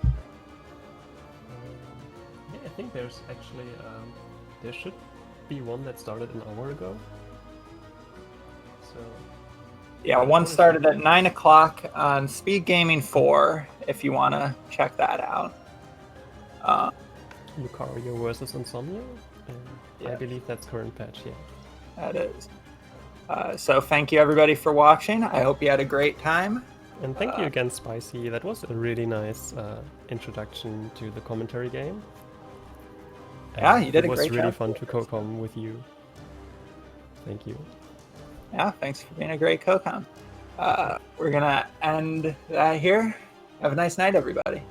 Yeah, I think there's actually there should be one that started an hour ago. So Yeah, one started at 9 o'clock on SpeedGaming 4, if you want to check that out. Lucario versus Insomnia. I Yeah. believe that's current patch. Yeah. That is. So thank you, everybody, for watching. I hope you had a great time. And thank you again, Spicy. That was a really nice introduction to the commentary game. Yeah, you did a It was great really job. fun to co-com with you. Thank you. Yeah, thanks for being a great co-com. We're going to end that here. Have a nice night, everybody.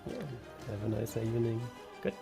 Yeah. Have a nice evening. Goodbye.